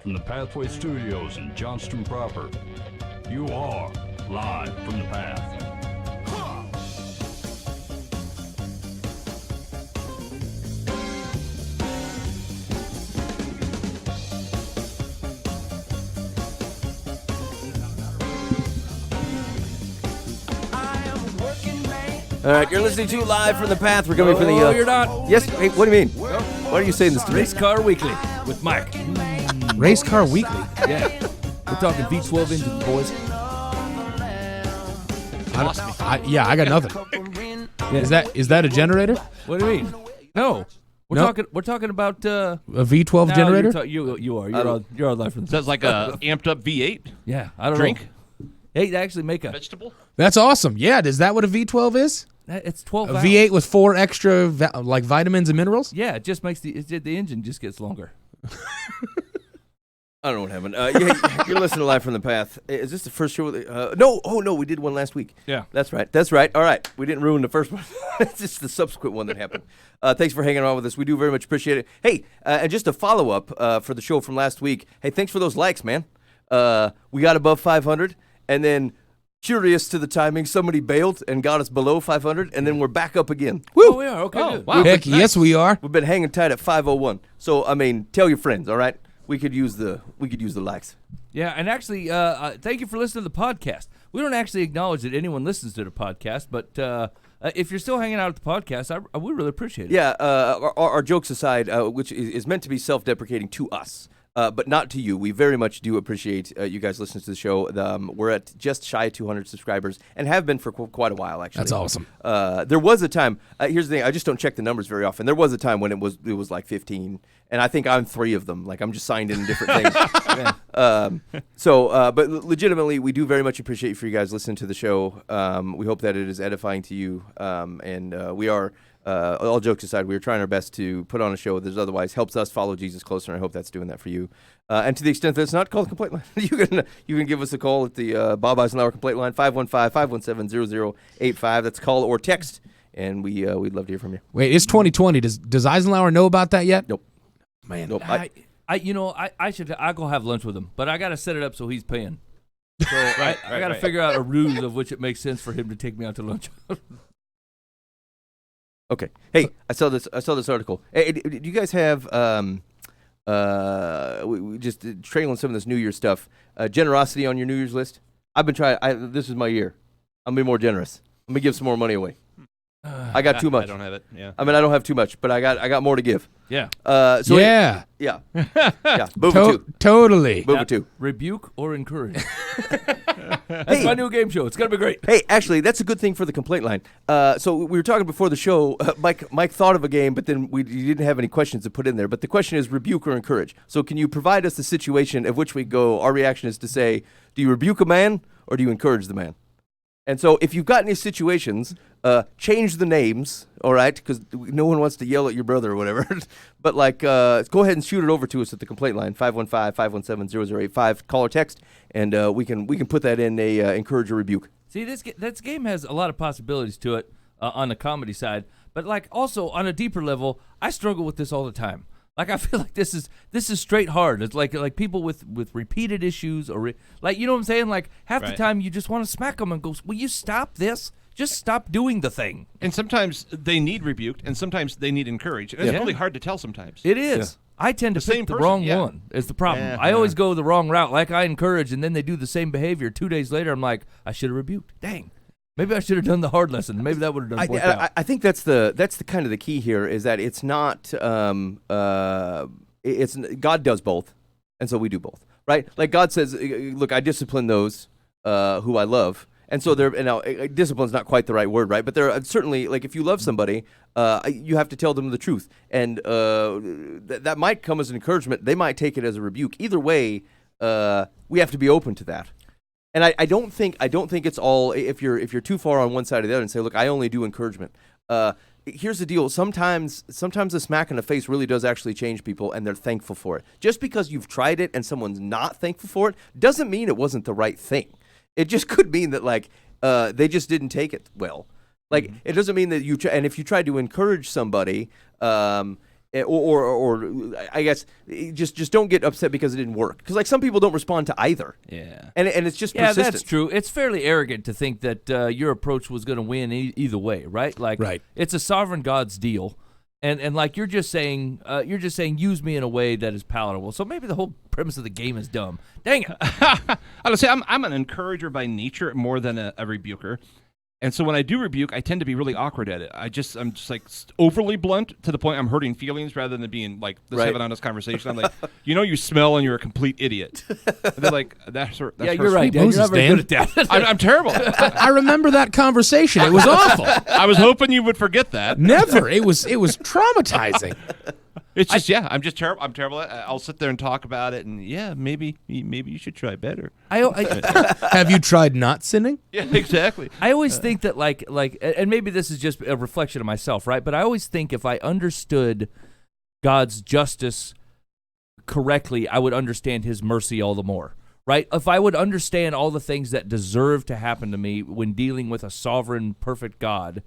from the Pathway Studios in Johnston proper. You are live from the Path. All right, you're listening to Live from the Path. We're coming from the... Oh, you're not. Yes, hey, what do you mean? Why are you saying this to me? Race Car Weekly with Mike. Race Car Weekly. Yeah. We're talking V12 engines, boys. I got nothing. Is that a generator? What do you mean? No. We're talking about A V12 generator? You are. You're on live from the That's like a amped up V8 Yeah, I don't drink. know. Hey, they actually make a... Vegetable? That's awesome. Yeah, is that what a V12 is? It's 12 A valves. V8 with 4 extra vitamins and minerals? Yeah, it just makes the engine just gets longer. I don't know what happened. You're listening to Live from the Path. Is this the first show? No. Oh, no, we did one last week. Yeah. That's right. All right. We didn't ruin the first one. It's just the subsequent one that happened. Thanks for hanging on with us. We do very much appreciate it. Hey, and just a follow-up for the show from last week. Hey, thanks for those likes, man. We got above 500, and then... Curious to the timing, somebody bailed and got us below 500, and then we're back up again. Woo! Oh, we are. Okay, good. Wow. Heck, yes, we are. We've been hanging tight at 501. So I mean, tell your friends, all right? We could use the likes. Yeah, and actually, thank you for listening to the podcast. We don't actually acknowledge that anyone listens to the podcast, but if you're still hanging out at the podcast, we really appreciate it. Yeah, our jokes aside, which is meant to be self-deprecating to us. But not to you. We very much do appreciate you guys listening to the show. We're at just shy of 200 subscribers and have been for quite a while, actually. That's awesome. There was a time. Here's the thing. I just don't check the numbers very often. There was a time when it was like 15, and I think I'm 3 of them. Like I'm just signed in different things. But legitimately, we do very much appreciate for you guys listening to the show. We hope that it is edifying to you, and we are. All jokes aside, we are trying our best to put on a show that otherwise helps us follow Jesus closer, and I hope that's doing that for you. And to the extent that it's not, call the complaint line. you can give us a call at the Bob Eisenhower complaint line, 515-517-0085. That's call or text, and we'd love to hear from you. Wait, it's 2020. Does Eisenhower know about that yet? Nope. Man. Nope. I'll go have lunch with him, but I got to set it up so he's paying. So I got to figure out a ruse of which it makes sense for him to take me out to lunch. Okay. Hey, I saw this article. Hey, do you guys have we just trailing some of this New Year's stuff? Generosity on your New Year's list? I've been trying. This is my year. I'm gonna be more generous. I'm gonna give some more money away. I got too much. I don't have it. Yeah. I mean, I don't have too much, but I got more to give. Yeah. Yeah. Yeah. Booba 2. Totally. Booba 2. Rebuke or encourage. That's my new game show. It's gonna be great. Hey, actually, that's a good thing for the complaint line. So we were talking before the show. Mike thought of a game, but then he didn't have any questions to put in there. But the question is rebuke or encourage. So can you provide us the situation of which we go? Our reaction is to say, do you rebuke a man or do you encourage the man? And so if you've got any situations, change the names, all right, because no one wants to yell at your brother or whatever. But, go ahead and shoot it over to us at the complaint line, 515-517-0085. Call or text, and we can put that in a encourage or rebuke. See, this game has a lot of possibilities to it on the comedy side. But, also on a deeper level, I struggle with this all the time. I feel like this is straight hard. It's like people with repeated issues or you know what I'm saying? Half the time you just want to smack them and go, will you stop this? Just stop doing the thing. And sometimes they need rebuked, and sometimes they need encouraged. And it's really hard to tell sometimes. It is. Yeah. I tend to pick the wrong one is the problem. Yeah. I always go the wrong route. I encourage, and then they do the same behavior. 2 days later, I'm like, I should have rebuked. Dang. Maybe I should have done the hard lesson. Maybe that would have done worked out. I think that's the kind of the key here is that it's not it's God does both, and so we do both, right? Like God says, look, I discipline those who I love, and so now discipline's not quite the right word, right? But there are certainly if you love somebody, you have to tell them the truth, and that might come as an encouragement. They might take it as a rebuke. Either way, we have to be open to that. And I don't think it's all if you're too far on one side or the other and say, look, I only do encouragement. Here's the deal. Sometimes a smack in the face really does actually change people, and they're thankful for it. Just because you've tried it and someone's not thankful for it doesn't mean it wasn't the right thing. It just could mean that they just didn't take it well. It doesn't mean that and if you try to encourage somebody, or I guess just don't get upset because it didn't work. Because like some people don't respond to either. Yeah. And it's just Yeah, persistent. that's true. It's fairly arrogant to think that your approach was going to win either way, right? Like, Right. It's a sovereign God's deal, and like you're just saying, use me in a way that is palatable. So maybe the whole premise of the game is dumb. Dang it! I would say I'm an encourager by nature more than a rebuker. And so when I do rebuke, I tend to be really awkward at it. I'm just like overly blunt to the point I'm hurting feelings rather than being like, let's have an honest conversation. I'm like, you smell and you're a complete idiot. And they're like, that's yeah, hurtful. you're right, Dan. You're not very Moses, good at that. I'm terrible. I remember that conversation. It was awful. I was hoping you would forget that. Never. It was traumatizing. It's just I'm just terrible. I'm terrible at it. I'll sit there and talk about it, and maybe you should try better. Have you tried not sinning? Yeah, exactly. I always think that like, and maybe this is just a reflection of myself, right? But I always think if I understood God's justice correctly, I would understand His mercy all the more, right? If I would understand all the things that deserve to happen to me when dealing with a sovereign, perfect God,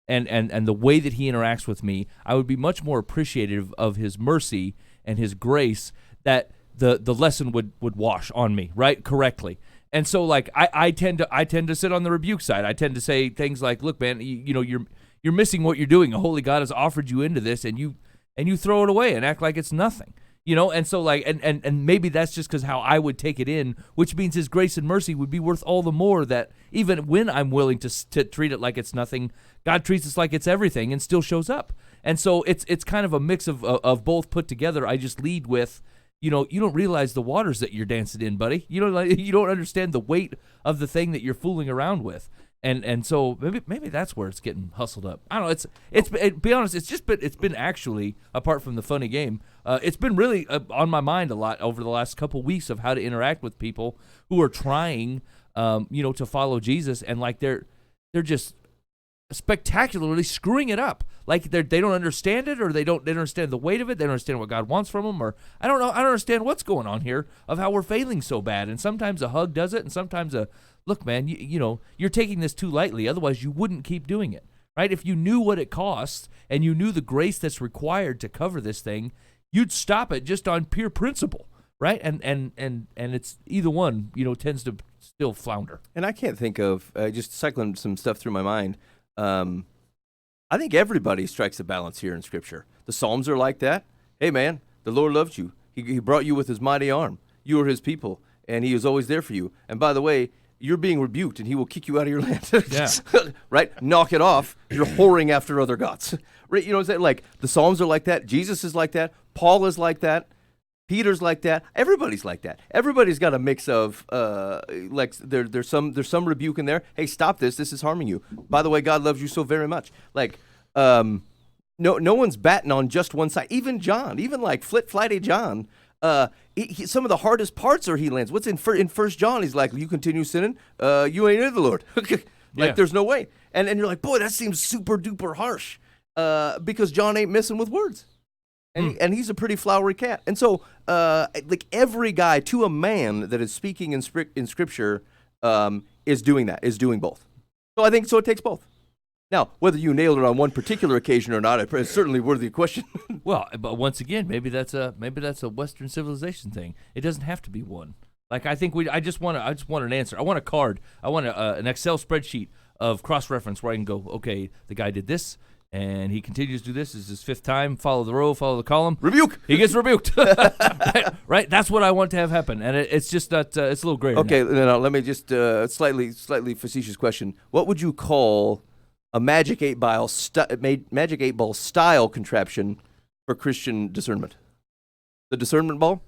and the way that He interacts with me, I would be much more appreciative of His mercy and His grace, that the lesson would wash on me, right? Correctly. And so like I tend to sit on the rebuke side. I tend to say things like, look, man, you're missing what you're doing. A holy God has offered you into this, and you throw it away and act like it's nothing. And so like, and maybe that's just because how I would take it in, which means His grace and mercy would be worth all the more, that even when I'm willing to treat it like it's nothing, God treats us like it's everything and still shows up. And so it's kind of a mix of both put together. I just lead with, you don't realize the waters that you're dancing in, buddy. You don't understand the weight of the thing that you're fooling around with. And so maybe that's where it's getting hustled up. I don't know. Be honest, it's been actually, apart from the funny game, it's been really on my mind a lot over the last couple weeks of how to interact with people who are trying, to follow Jesus, and like they're just spectacularly screwing it up. Like they don't understand it, or they don't understand the weight of it. They don't understand what God wants from them, or I don't know. I don't understand what's going on here of how we're failing so bad. And sometimes a hug does it, and sometimes look, man, you're taking this too lightly. Otherwise, you wouldn't keep doing it, right? If you knew what it costs and you knew the grace that's required to cover this thing, you'd stop it just on pure principle, right? And it's either one, tends to still flounder. And I can't think of, just cycling some stuff through my mind, I think everybody strikes a balance here in Scripture. The Psalms are like that. Hey, man, the Lord loves you. He brought you with His mighty arm. You are His people, and He is always there for you. And by the way, you're being rebuked, and He will kick you out of your land. Yeah. Right? Knock it off. You're whoring after other gods. Right? You know what I'm saying? Like, the Psalms are like that. Jesus is like that. Paul is like that. Peter's like that. Everybody's like that. Everybody's got a mix of like there's some rebuke in there. Hey, stop this. This is harming you. By the way, God loves you so very much. Like no one's batting on just one side. Even John, even like flighty John. Some of the hardest parts are he lands. What's in First John? He's like, you continue sinning, you ain't in the Lord. There's no way. And you're like, boy, that seems super duper harsh. Because John ain't messing with words. And he's a pretty flowery cat. And so, like every guy to a man that is speaking in Scripture is doing that, is doing both. So I think it takes both. Now, whether you nailed it on one particular occasion or not, it's certainly worthy of question. Well, but once again, maybe that's a Western civilization thing. It doesn't have to be one. Like I think I just want an answer. I want a card. I want an Excel spreadsheet of cross-reference where I can go, okay, the guy did this, and he continues to do this. This is his fifth time. Follow the row, follow the column. Rebuke. He gets rebuked. right? That's what I want to have happen, and it's just that it's a little greater. Okay, now let me just slightly facetious question. What would you call a Magic 8 Ball style contraption for Christian discernment? The Discernment Ball?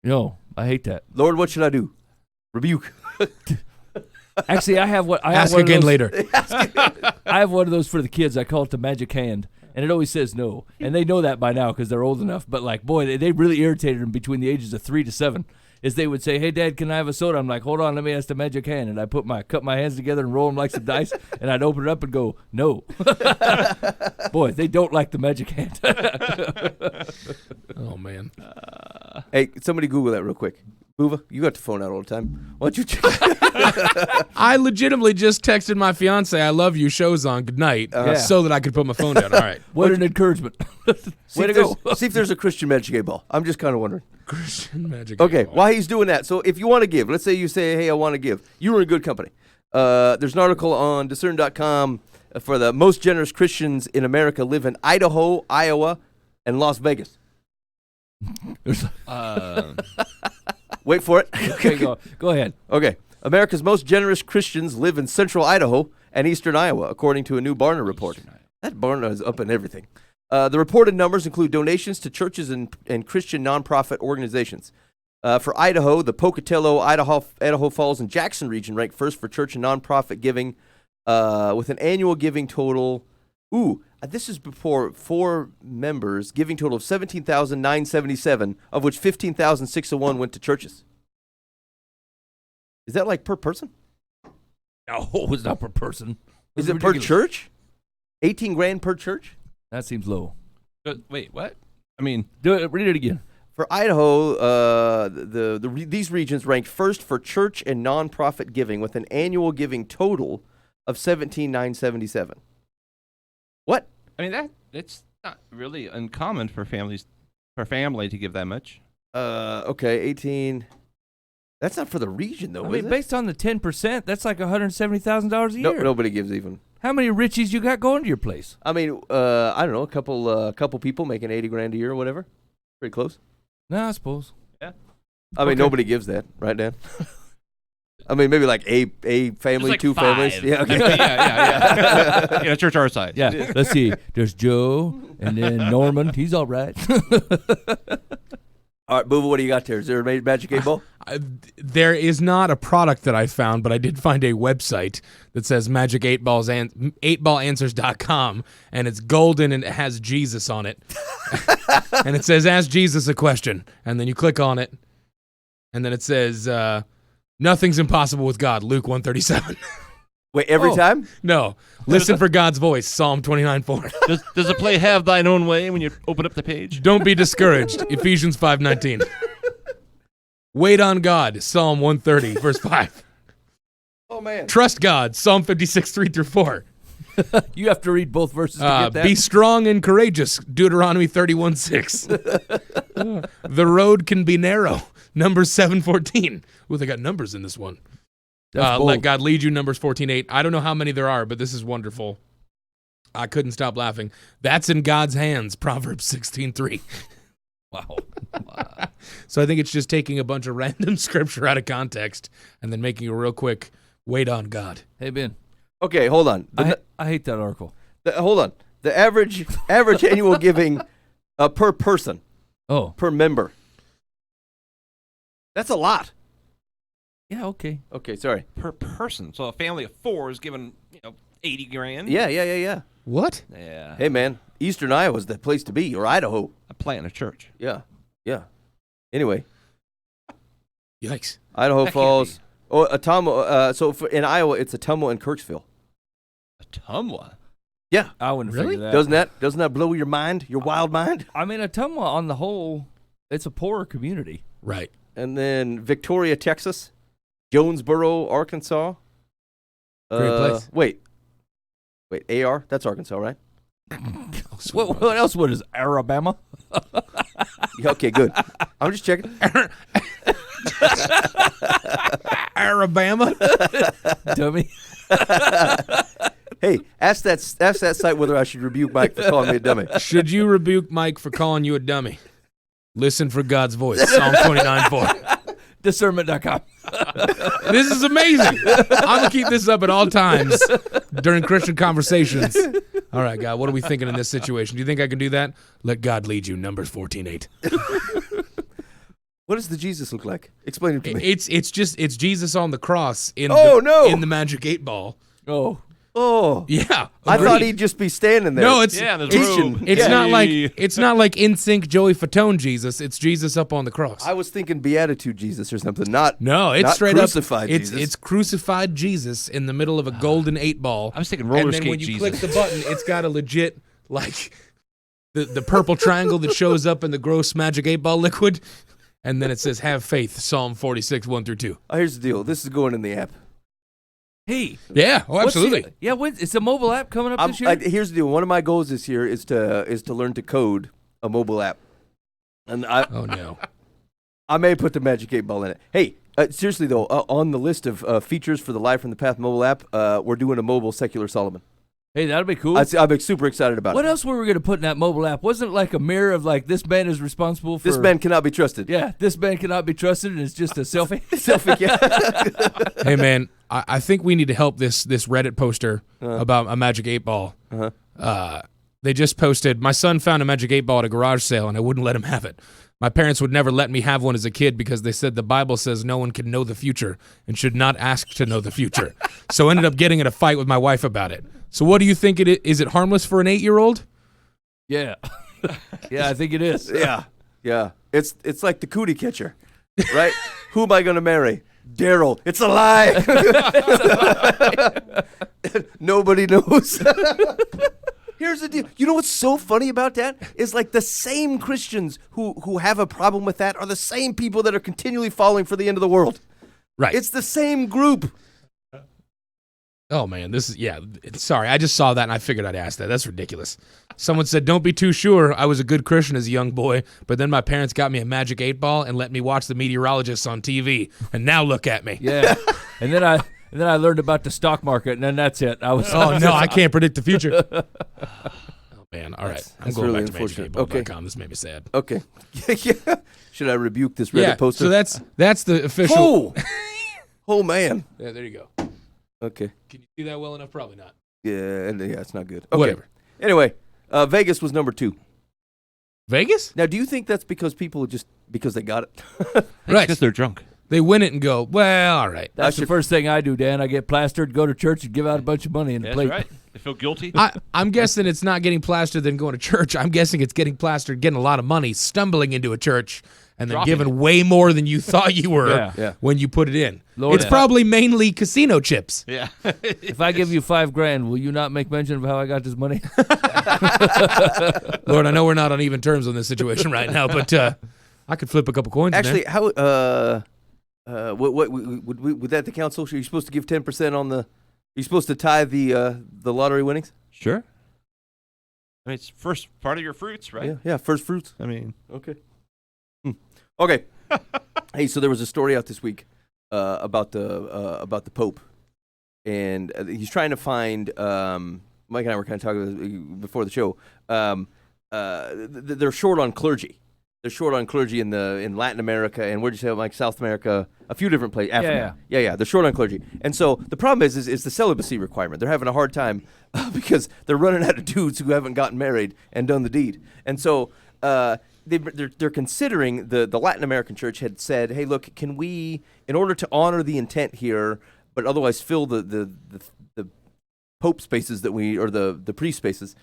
No, I hate that. Lord, what should I do? Rebuke. Actually, I have what I Ask have one again of those, later. I have one of those for the kids. I call it the magic hand, and it always says no. And they know that by now because they're old enough. But like, boy, they really irritated them between the ages of 3 to 7. Is they would say, "Hey, Dad, can I have a soda?" I'm like, "Hold on, let me ask the magic hand." And I cut my hands together and roll them like some dice, and I'd open it up and go, "No." Boy, they don't like the magic hand. Oh man. Hey, somebody Google that real quick. Boova, you got the phone out all the time. Why don't you check? I legitimately just texted my fiance, "I love you." Show's on. Good night, so that I could put my phone down. All right. What an encouragement. See Way if to go. See if there's a Christian Magic 8 Ball. I'm just kind of wondering. Christian Magic. Okay, 8 Ball. while he's doing that, so if you want to give, let's say you say, hey, I want to give. You were in good company. There's an article on Discern.com for the most generous Christians in America live in Idaho, Iowa, and Las Vegas. Wait for it. Okay, go ahead. Okay. America's most generous Christians live in central Idaho and eastern Iowa, according to a new Barna report. That Barna is up in everything. The reported numbers include donations to churches and Christian nonprofit organizations. For Idaho, the Pocatello, Idaho Falls, and Jackson region rank first for church and nonprofit giving, with an annual giving total. This is before 4 members, giving total of $17,977, of which $15,601 went to churches. Is that like per person? No, it's not per person. Is That's it per ridiculous. church? 18 grand per church? That seems low. Wait, what? I mean, Read it again. For Idaho, these regions ranked first for church and nonprofit giving, with an annual giving total of $17,977. What? I mean it's not really uncommon for family to give that much. Okay, 18. That's not for the region, though. I is mean, it? based on the 10%, that's like $170,000 a year. Nobody gives even. How many Richies you got going to your place? I mean, I don't know, a couple people making 80 grand a year or whatever. Pretty close. No, I suppose. Yeah. I mean, nobody gives that, right, Dan? I mean, maybe like a family, like 2 families. 5. Yeah, okay. Yeah, church our size. Yeah, let's see. There's Joe, and then Norman. He's all right. All right, Booba, what do you got there? Is there a Magic 8 Ball? There is not a product that I found, but I did find a website that says Magic 8 Balls 8ballanswers.com, and it's golden and it has Jesus on it. And it says, "Ask Jesus a question." And then you click on it, and then it says, "Nothing's impossible with God," Luke 137. Wait, every time? No. Listen for God's voice, Psalm 29:4. Does the play have thine own way when you open up the page? Don't be discouraged, Ephesians 5:19. Wait on God, Psalm 130, verse 5. Oh, man. Trust God, Psalm 56, 3-4. You have to read both verses to get that. Be strong and courageous, Deuteronomy 31:6. The road can be narrow, Numbers 7:14. Ooh, they got numbers in this one. That's Let bold. God lead you, Numbers 14:8. I don't know how many there are, but this is wonderful. I couldn't stop laughing. That's in God's hands, Proverbs 16:3. Wow. So I think it's just taking a bunch of random scripture out of context and then making a real quick wait on God. Hey, Ben. Okay, hold on. I hate that article. Hold on. The average annual giving per person, Oh, per member. That's a lot. yeah, okay. Okay, sorry. Per person. So a family of 4 is given, 80 grand. Yeah. What? Yeah. Hey, man, Eastern Iowa's the place to be, or Idaho. I play in a church. Yeah. Anyway, Yikes. Idaho That can't Falls. Oh, Ottumwa. In Iowa, it's Ottumwa and Kirksville. Ottumwa. Yeah. I wouldn't Really? figure that. Doesn't that blow your mind, your wild mind? I mean, Ottumwa, on the whole, it's a poorer community. Right. And then Victoria, Texas, Jonesboro, Arkansas. Great place. Wait, AR? That's Arkansas, right? What else? What is Alabama? Yeah, okay, good. I'm just checking. Alabama? Dummy. Hey, ask that site whether I should rebuke Mike for calling me a dummy. Should you rebuke Mike for calling you a dummy? Listen for God's voice, Psalm 29:4. Discernment.com. This is amazing. I'm going to keep this up at all times during Christian conversations. All right, God, what are we thinking in this situation? Do you think I can do that? Let God lead you, Numbers 14:8. What does the Jesus look like? Explain it to me. It's Jesus on the cross in no. the Magic 8 Ball. Oh, Yeah. I agreed. thought he'd just be standing there. No, it's Yeah, there's teaching. room. it's Yeah. not like NSYNC Joey Fatone Jesus. It's Jesus up on the cross. I was thinking Beatitude Jesus or something. Not No, it's not straight crucified up. It's Jesus. it's crucified Jesus in the middle of a golden 8 ball. I was thinking roller and then skate when you Jesus. click the button, it's got a legit the purple triangle that shows up in the gross Magic 8 Ball liquid, and then it says have faith, Psalm 46, 1-2. Here's the deal. This is going in the app. Hey, Yeah, oh, absolutely. it's a mobile app coming up this year. Here's the deal. One of my goals this year is to learn to code a mobile app, and Oh, no. I may put the Magic 8 Ball in it. Hey, seriously though, on the list of features for the Live from the Path mobile app, we're doing a mobile secular Solomon. Hey, that'll be cool. I'm super excited about What it. else were we going to put in that mobile app? Wasn't it like a mirror of like this man is responsible for This man cannot be trusted. Yeah, this man cannot be trusted, and it's just a selfie. Selfie, yeah. Hey, man, I think we need to help this Reddit poster about a Magic 8 Ball. They just posted, my son found a Magic 8 Ball at a garage sale, and I wouldn't let him have it. My parents would never let me have one as a kid because they said the Bible says no one can know the future and should not ask to know the future. So I ended up getting in a fight with my wife about it. So what do you think it is? Is it harmless for an 8-year-old? Yeah, yeah, I think it is. Yeah. It's like the cootie catcher, right? Who am I going to marry? Daryl. It's a lie. Nobody knows. Here's the deal. You know what's so funny about that is like the same Christians who have a problem with that are the same people that are continually falling for the end of the world. Right. It's the same group. Oh, man, this is, sorry, I just saw that and I figured I'd ask that. That's ridiculous. Someone said, don't be too sure. I was a good Christian as a young boy, but then my parents got me a Magic 8 Ball and let me watch the meteorologists on TV. And now look at me. Yeah, and then I learned about the stock market, and then that's it. I was Oh, no, I can't predict the future. Oh, man, all right. I'm that's going really back to unfortunate. magic8ball.com. This made me sad. Okay. Yeah. Should I rebuke this Reddit poster? So that's the official. Oh, man. Yeah, there you go. Okay. Can you see that well enough? Probably not. Yeah, it's not good. Okay. Whatever. Anyway, Vegas was number 2. Vegas? Now, do you think that's because people because they got it? Right. Because they're drunk. They win it and go, well, all right. That's the first thing I do, Dan. I get plastered, go to church, and give out a bunch of money in the That's plate. right. They feel guilty. I'm guessing it's not getting plastered then going to church. I'm guessing it's getting plastered, getting a lot of money, stumbling into a church, and then Dropping giving way more than you thought you were Yeah. when you put it in. Lord, It's probably mainly casino chips. Yeah. If I give you $5,000, will you not make mention of how I got this money? Lord, I know we're not on even terms on this situation right now, but I could flip a couple coins in Actually, there. how what would that the council? Are you supposed to give 10% on the? You're supposed to tie the lottery winnings? Sure. I mean, it's first part of your fruits, right? Yeah, first fruits. I mean, Okay. Okay. Hey, so there was a story out this week about the Pope, and he's trying to find. Mike and I were kind of talking before the show. They're short on clergy. They're short on clergy in Latin America, and where'd you say, like South America, a few different places. Africa. Yeah. They're short on clergy, and so the problem is the celibacy requirement. They're having a hard time because they're running out of dudes who haven't gotten married and done the deed, and so they're considering the Latin American church had said, hey, look, can we, in order to honor the intent here, but otherwise fill the Pope spaces that or the priest spaces,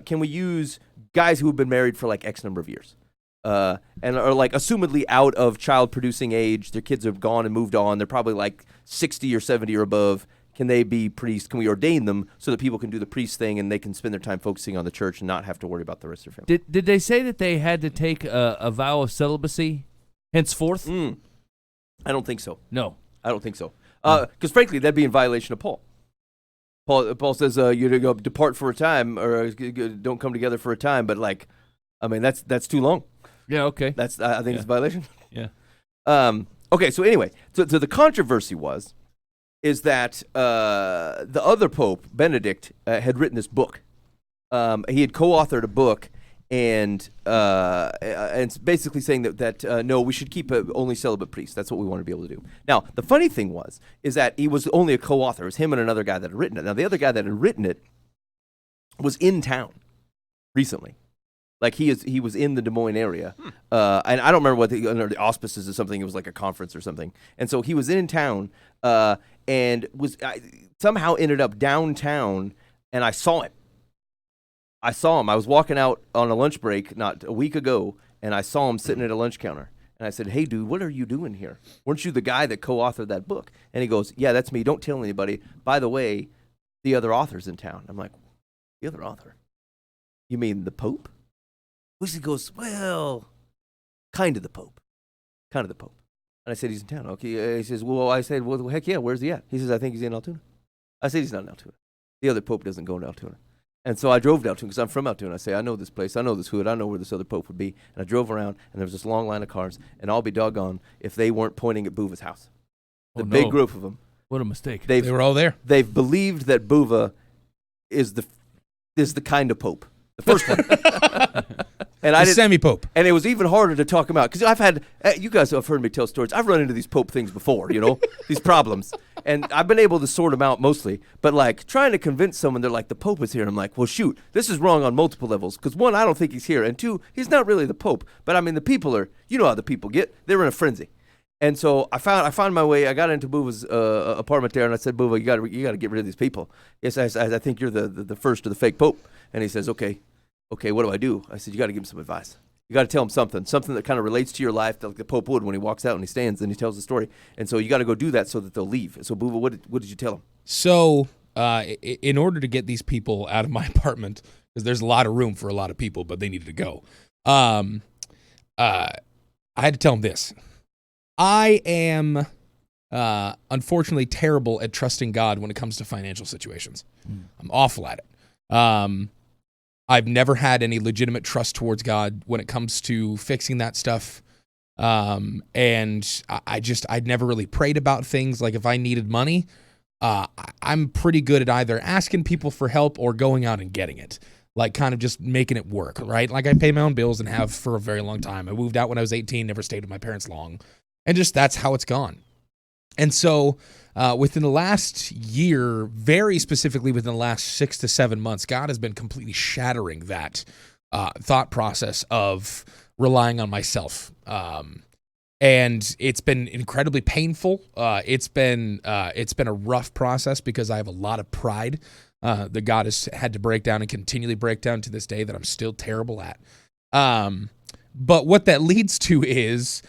can we use guys who have been married for like X number of years? And are like assumedly out of child producing age. Their kids have gone and moved on. They're probably like 60 or 70 or above. Can they be priests? Can we ordain them so that people can do the priest thing and they can spend their time focusing on the church and not have to worry about the rest of their family? Did they say that they had to take a vow of celibacy henceforth? I don't think so. No. I don't think so. Because frankly, that'd be in violation of Paul. Paul says you go depart for a time or don't come together for a time. But like, I mean, that's too long. Yeah, okay. That's I think it's a violation. Yeah. Okay, so anyway, so the controversy is that the other Pope, Benedict, had written this book. He had co-authored a book, and it's basically saying that no, we should keep only celibate priests. That's what we want to be able to do. Now, the funny thing is that he was only a co-author. It was him and another guy that had written it. Now, the other guy that had written it was in town recently. Like he was in the Des Moines area, and I don't remember what under the auspices or something. It was like a conference or something, and so he was in town, and somehow ended up downtown, and I saw him. I was walking out on a lunch break not a week ago, and I saw him sitting at a lunch counter, and I said, "Hey, dude, what are you doing here? Weren't you the guy that co-authored that book?" And he goes, "Yeah, that's me. Don't tell anybody. By the way, the other author's in town." I'm like, "The other author? You mean the Pope?" He goes, "Well, kind of the Pope." kind of the Pope. And I said, he's in town. Okay. He says, well, I said, well, heck yeah, where's he at? He says, I think he's in Altoona. I said, he's not in Altoona. The other Pope doesn't go to Altoona. And so I drove to Altoona because I'm from Altoona. I say, I know this place. I know this hood. I know where this other Pope would be. And I drove around, and there was this long line of cars. And I'll be doggone if they weren't pointing at Buva's house. The big group of them. What a mistake. They were all there. They've believed that Buva is the kind of Pope. The first one. And The semi-Pope. And it was even harder to talk him out because I've had, you guys have heard me tell stories. I've run into these Pope things before, these problems. And I've been able to sort them out mostly. But like trying to convince someone they're like, the Pope is here. And I'm like, well, shoot, this is wrong on multiple levels. Because one, I don't think he's here. And two, he's not really the Pope. But I mean, the people are, you know how the people get. They're in a frenzy. And so I found my way. I got into Buva's apartment there, and I said, Buva, you got to get rid of these people. Yes, I think you're the first of the fake Pope. And he says, okay, what do I do? I said, you got to give him some advice. You got to tell him something that kind of relates to your life, like the Pope would when he walks out and he stands and he tells the story. And so you got to go do that so that they'll leave. So Buva, what did you tell him? So in order to get these people out of my apartment, because there's a lot of room for a lot of people, but they needed to go, I had to tell them this. I am unfortunately terrible at trusting God when it comes to financial situations. I'm awful at it. I've never had any legitimate trust towards God when it comes to fixing that stuff. And I'd never really prayed about things. Like if I needed money, I'm pretty good at either asking people for help or going out and getting it. Like kind of just making it work, right? Like I pay my own bills and have for a very long time. I moved out when I was 18, never stayed with my parents long. And just that's how it's gone. And so within the last year, very specifically within the last 6 to 7 months, God has been completely shattering that thought process of relying on myself. And it's been incredibly painful. It's been a rough process because I have a lot of pride that God has had to break down and continually break down to this day that I'm still terrible at. But what that leads to is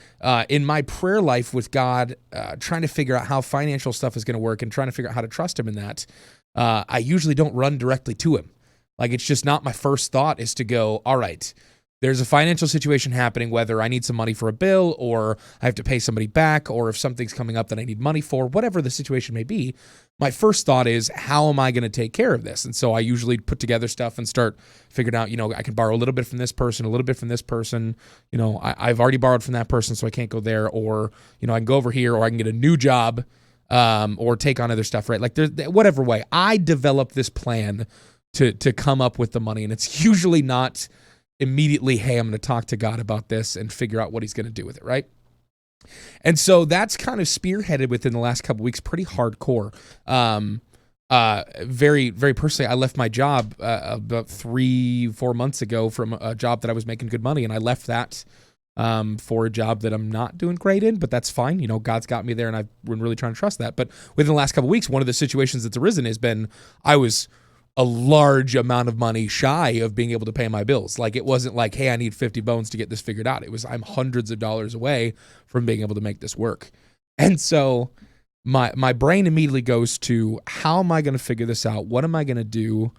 in my prayer life with God, trying to figure out how financial stuff is going to work and trying to figure out how to trust him in that, I usually don't run directly to him. Like it's just not my first thought is to go, all right, there's a financial situation happening, whether I need some money for a bill or I have to pay somebody back or if something's coming up that I need money for, whatever the situation may be. My first thought is, how am I going to take care of this? And so I usually put together stuff and start figuring out, I can borrow a little bit from this person, a little bit from this person. I've already borrowed from that person, so I can't go there. Or, I can go over here or I can get a new job or take on other stuff, right? Like there's whatever way. I developed this plan to come up with the money. And it's usually not immediately, hey, I'm going to talk to God about this and figure out what he's going to do with it, right? And so that's kind of spearheaded within the last couple of weeks, pretty hardcore. Very, very personally, I left my job about 3-4 months ago from a job that I was making good money, and I left that for a job that I'm not doing great in, but that's fine. God's got me there, and I've been really trying to trust that. But within the last couple of weeks, one of the situations that's arisen has been I was a large amount of money shy of being able to pay my bills. Like it wasn't like, hey, I need 50 bones to get this figured out. It was I'm hundreds of dollars away from being able to make this work. And so my brain immediately goes to, how am I going to figure this out? What am I going to do?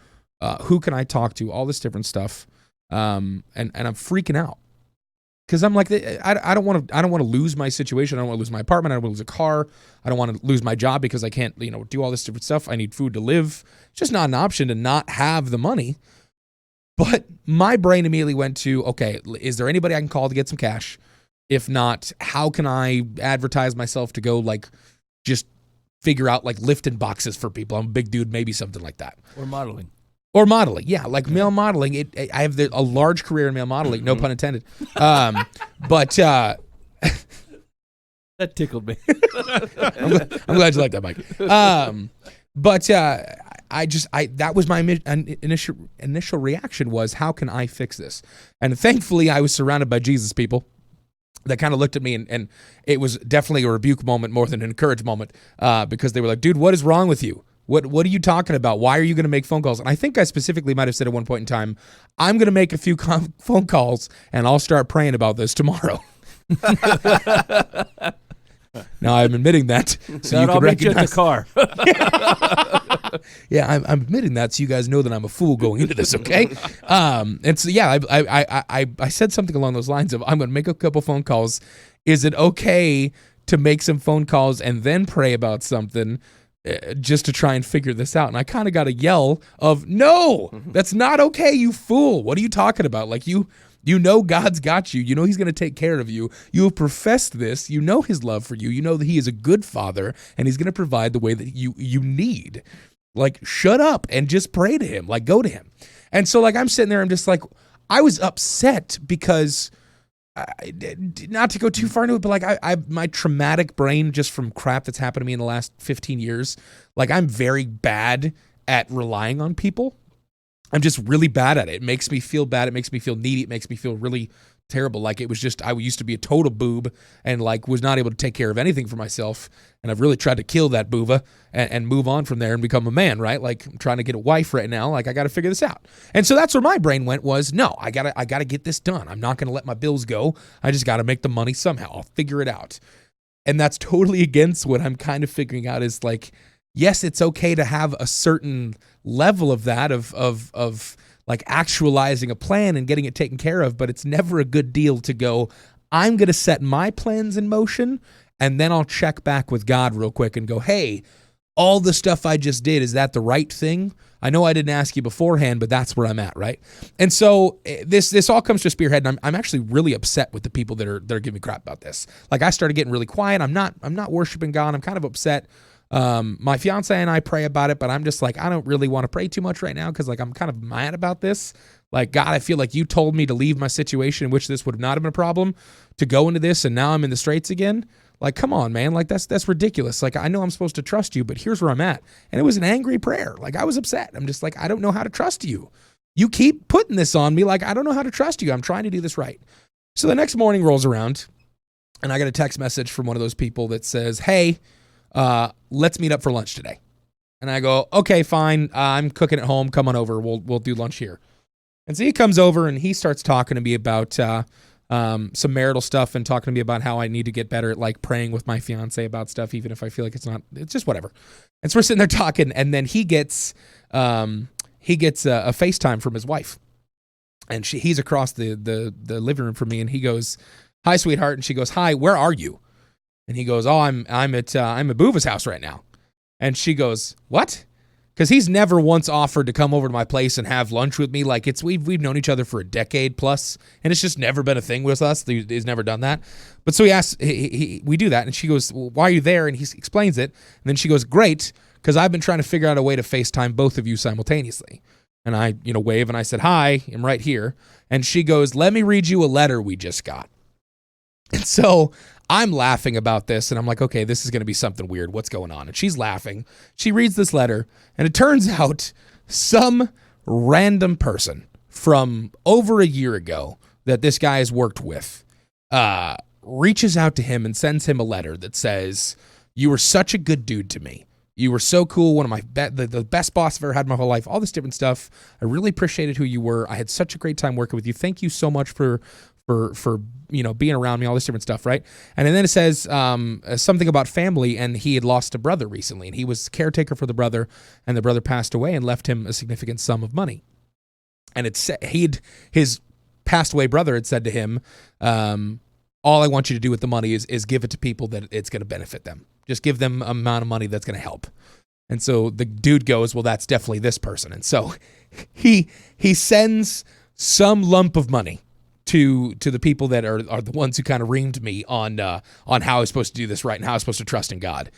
Who can I talk to? All this different stuff. And I'm freaking out. Because I'm like, I don't want to lose my situation. I don't want to lose my apartment. I don't want to lose a car. I don't want to lose my job because I can't, do all this different stuff. I need food to live. It's just not an option to not have the money. But my brain immediately went to, okay, is there anybody I can call to get some cash? If not, how can I advertise myself to go just figure out lifting boxes for people? I'm a big dude, maybe something like that. Or modeling. Yeah, male modeling. I have a large career in male modeling, no pun intended. But that tickled me. I'm glad you like that, Mike. But that was my initial reaction was, how can I fix this? And thankfully, I was surrounded by Jesus people that kind of looked at me, and it was definitely a rebuke moment more than an encourage moment, because they were like, dude, what is wrong with you? What are you talking about? Why are you going to make phone calls? And I think I specifically might have said at one point in time, I'm going to make a few phone calls and I'll start praying about this tomorrow. Now I'm admitting that so you can recognize. I'll meet you at the car. Yeah, I'm admitting that so you guys know that I'm a fool going into this, okay? And so yeah, I said something along those lines of, I'm going to make a couple phone calls Is it okay to make some phone calls and then pray about something just to try and figure this out? And I kind of got a yell of, no, that's not okay, you fool. What are you talking about? Like, you know God's got you. You know he's going to take care of you. You have professed this. You know his love for you. You know that he is a good father, and he's going to provide the way that you need. Like, shut up and just pray to him. Like, go to him. And so, like, I'm sitting there, I'm just like, I was upset because, not to go too far into it, but like I my traumatic brain just from crap that's happened to me in the last 15 years, like I'm very bad at relying on people. I'm just really bad at it. It makes me feel bad. It makes me feel needy. It makes me feel really terrible. Like, it was just, I used to be a total boob and like was not able to take care of anything for myself. And I've really tried to kill that booba and move on from there and become a man, right? Like, I'm trying to get a wife right now. Like, I got to figure this out. And so that's where my brain went, was, no, I gotta get this done. I'm not going to let my bills go. I just got to make the money somehow. I'll figure it out. And that's totally against what I'm kind of figuring out is like, yes, it's okay to have a certain level of that, of like actualizing a plan and getting it taken care of, but it's never a good deal to go, I'm going to set my plans in motion, and then I'll check back with God real quick and go, hey, all the stuff I just did, is that the right thing? I know I didn't ask you beforehand, but that's where I'm at, right? And so this all comes to Spearhead, and I'm actually really upset with the people that are giving me crap about this. Like, I started getting really quiet. I'm not worshiping God. I'm kind of upset. My fiance and I pray about it, but I'm just like, I don't really want to pray too much right now because like I'm kind of mad about this. Like, God, I feel like you told me to leave my situation in which this would not have been a problem, to go into this, and now I'm in the straits again. Like, come on, man. Like, that's ridiculous. Like, I know I'm supposed to trust you, but here's where I'm at. And it was an angry prayer. Like, I was upset. I'm just like, I don't know how to trust you. You keep putting this on me. Like, I don't know how to trust you. I'm trying to do this right. So the next morning rolls around, and I got a text message from one of those people that says, hey, let's meet up for lunch today. And I go, okay, fine. I'm cooking at home. Come on over. We'll do lunch here. And so he comes over and he starts talking to me about some marital stuff and talking to me about how I need to get better at like praying with my fiance about stuff, even if I feel like it's just whatever. And so we're sitting there talking, and then he gets a FaceTime from his wife, and he's across the living room from me, and he goes, hi, sweetheart. And she goes, hi, where are you? And he goes, oh, I'm at Boova's house right now. And she goes, what? Because he's never once offered to come over to my place and have lunch with me. Like, we've known each other for a decade plus, and it's just never been a thing with us. He's never done that. But so he asks, we do that, and she goes, well, why are you there? And he explains it, and then she goes, great, because I've been trying to figure out a way to FaceTime both of you simultaneously. And I, wave, and I said, hi, I'm right here. And she goes, let me read you a letter we just got. And so I'm laughing about this, and I'm like, okay, this is going to be something weird. What's going on? And she's laughing. She reads this letter, and it turns out some random person from over a year ago that this guy has worked with reaches out to him and sends him a letter that says, you were such a good dude to me. You were so cool, one of my the best boss I've ever had in my whole life, all this different stuff. I really appreciated who you were. I had such a great time working with you. Thank you so much for being around me, all this different stuff, right? And then it says something about family, and he had lost a brother recently, and he was caretaker for the brother, and the brother passed away and left him a significant sum of money. And his passed away brother had said to him, all I want you to do with the money is give it to people that it's going to benefit them. Just give them an amount of money that's going to help. And so the dude goes, well, that's definitely this person. And so he sends some lump of money to the people that are the ones who kind of reamed me on how I was supposed to do this right and how I was supposed to trust in God.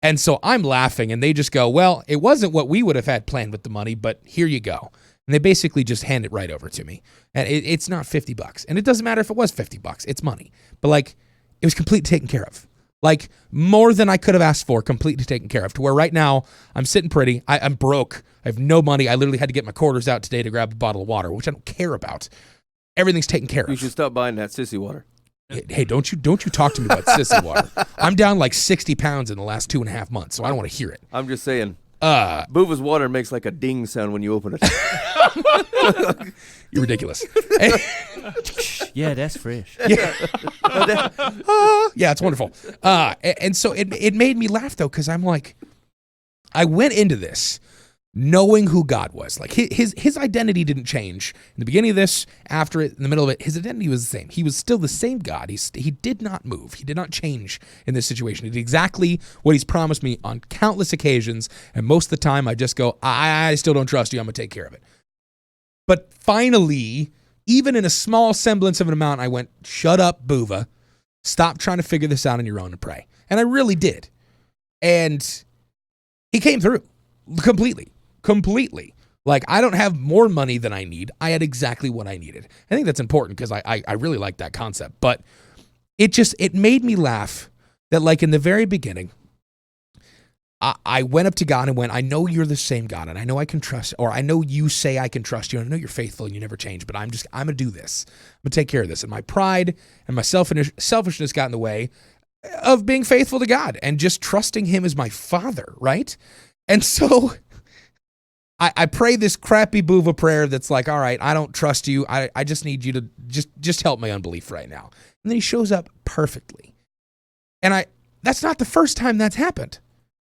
And so I'm laughing, and they just go, well, it wasn't what we would have had planned with the money, but here you go. And they basically just hand it right over to me. And it's not $50. And it doesn't matter if it was $50. It's money. But like, it was completely taken care of. Like, more than I could have asked for, completely taken care of, to where right now I'm sitting pretty. I'm broke. I have no money. I literally had to get my quarters out today to grab a bottle of water, which I don't care about. Everything's taken care of. You should stop buying that sissy water. Hey, don't you talk to me about sissy water. I'm down like 60 pounds in the last 2.5 months, so I don't want to hear it. I'm just saying. Boova's water makes like a ding sound when you open it. You're ridiculous. Yeah, that's fresh. Yeah, it's wonderful. And so it made me laugh, though, because I'm like, I went into this knowing who God was. Like his identity didn't change in the beginning of this, after it, in the middle of it. His identity was the same. He was still the same God. He did not move. He did not change in this situation. He did exactly what he's promised me on countless occasions, and most of the time I just go, I still don't trust you. I'm going to take care of it. But finally, even in a small semblance of an amount, I went, shut up, Buva. Stop trying to figure this out on your own and pray. And I really did. And he came through completely. Like, I don't have more money than I need. I had exactly what I needed. I think that's important because I really like that concept. But it made me laugh that, like, in the very beginning, I went up to God and went, I know you're the same God, and I know I can trust, or I know you say I can trust you, and I know you're faithful and you never change, but I'm going to do this. I'm going to take care of this. And my pride and my selfishness got in the way of being faithful to God and just trusting him as my father, right? And so I pray this crappy Buva prayer that's like, all right, I don't trust you. I just need you to just help my unbelief right now. And then he shows up perfectly. And that's not the first time that's happened.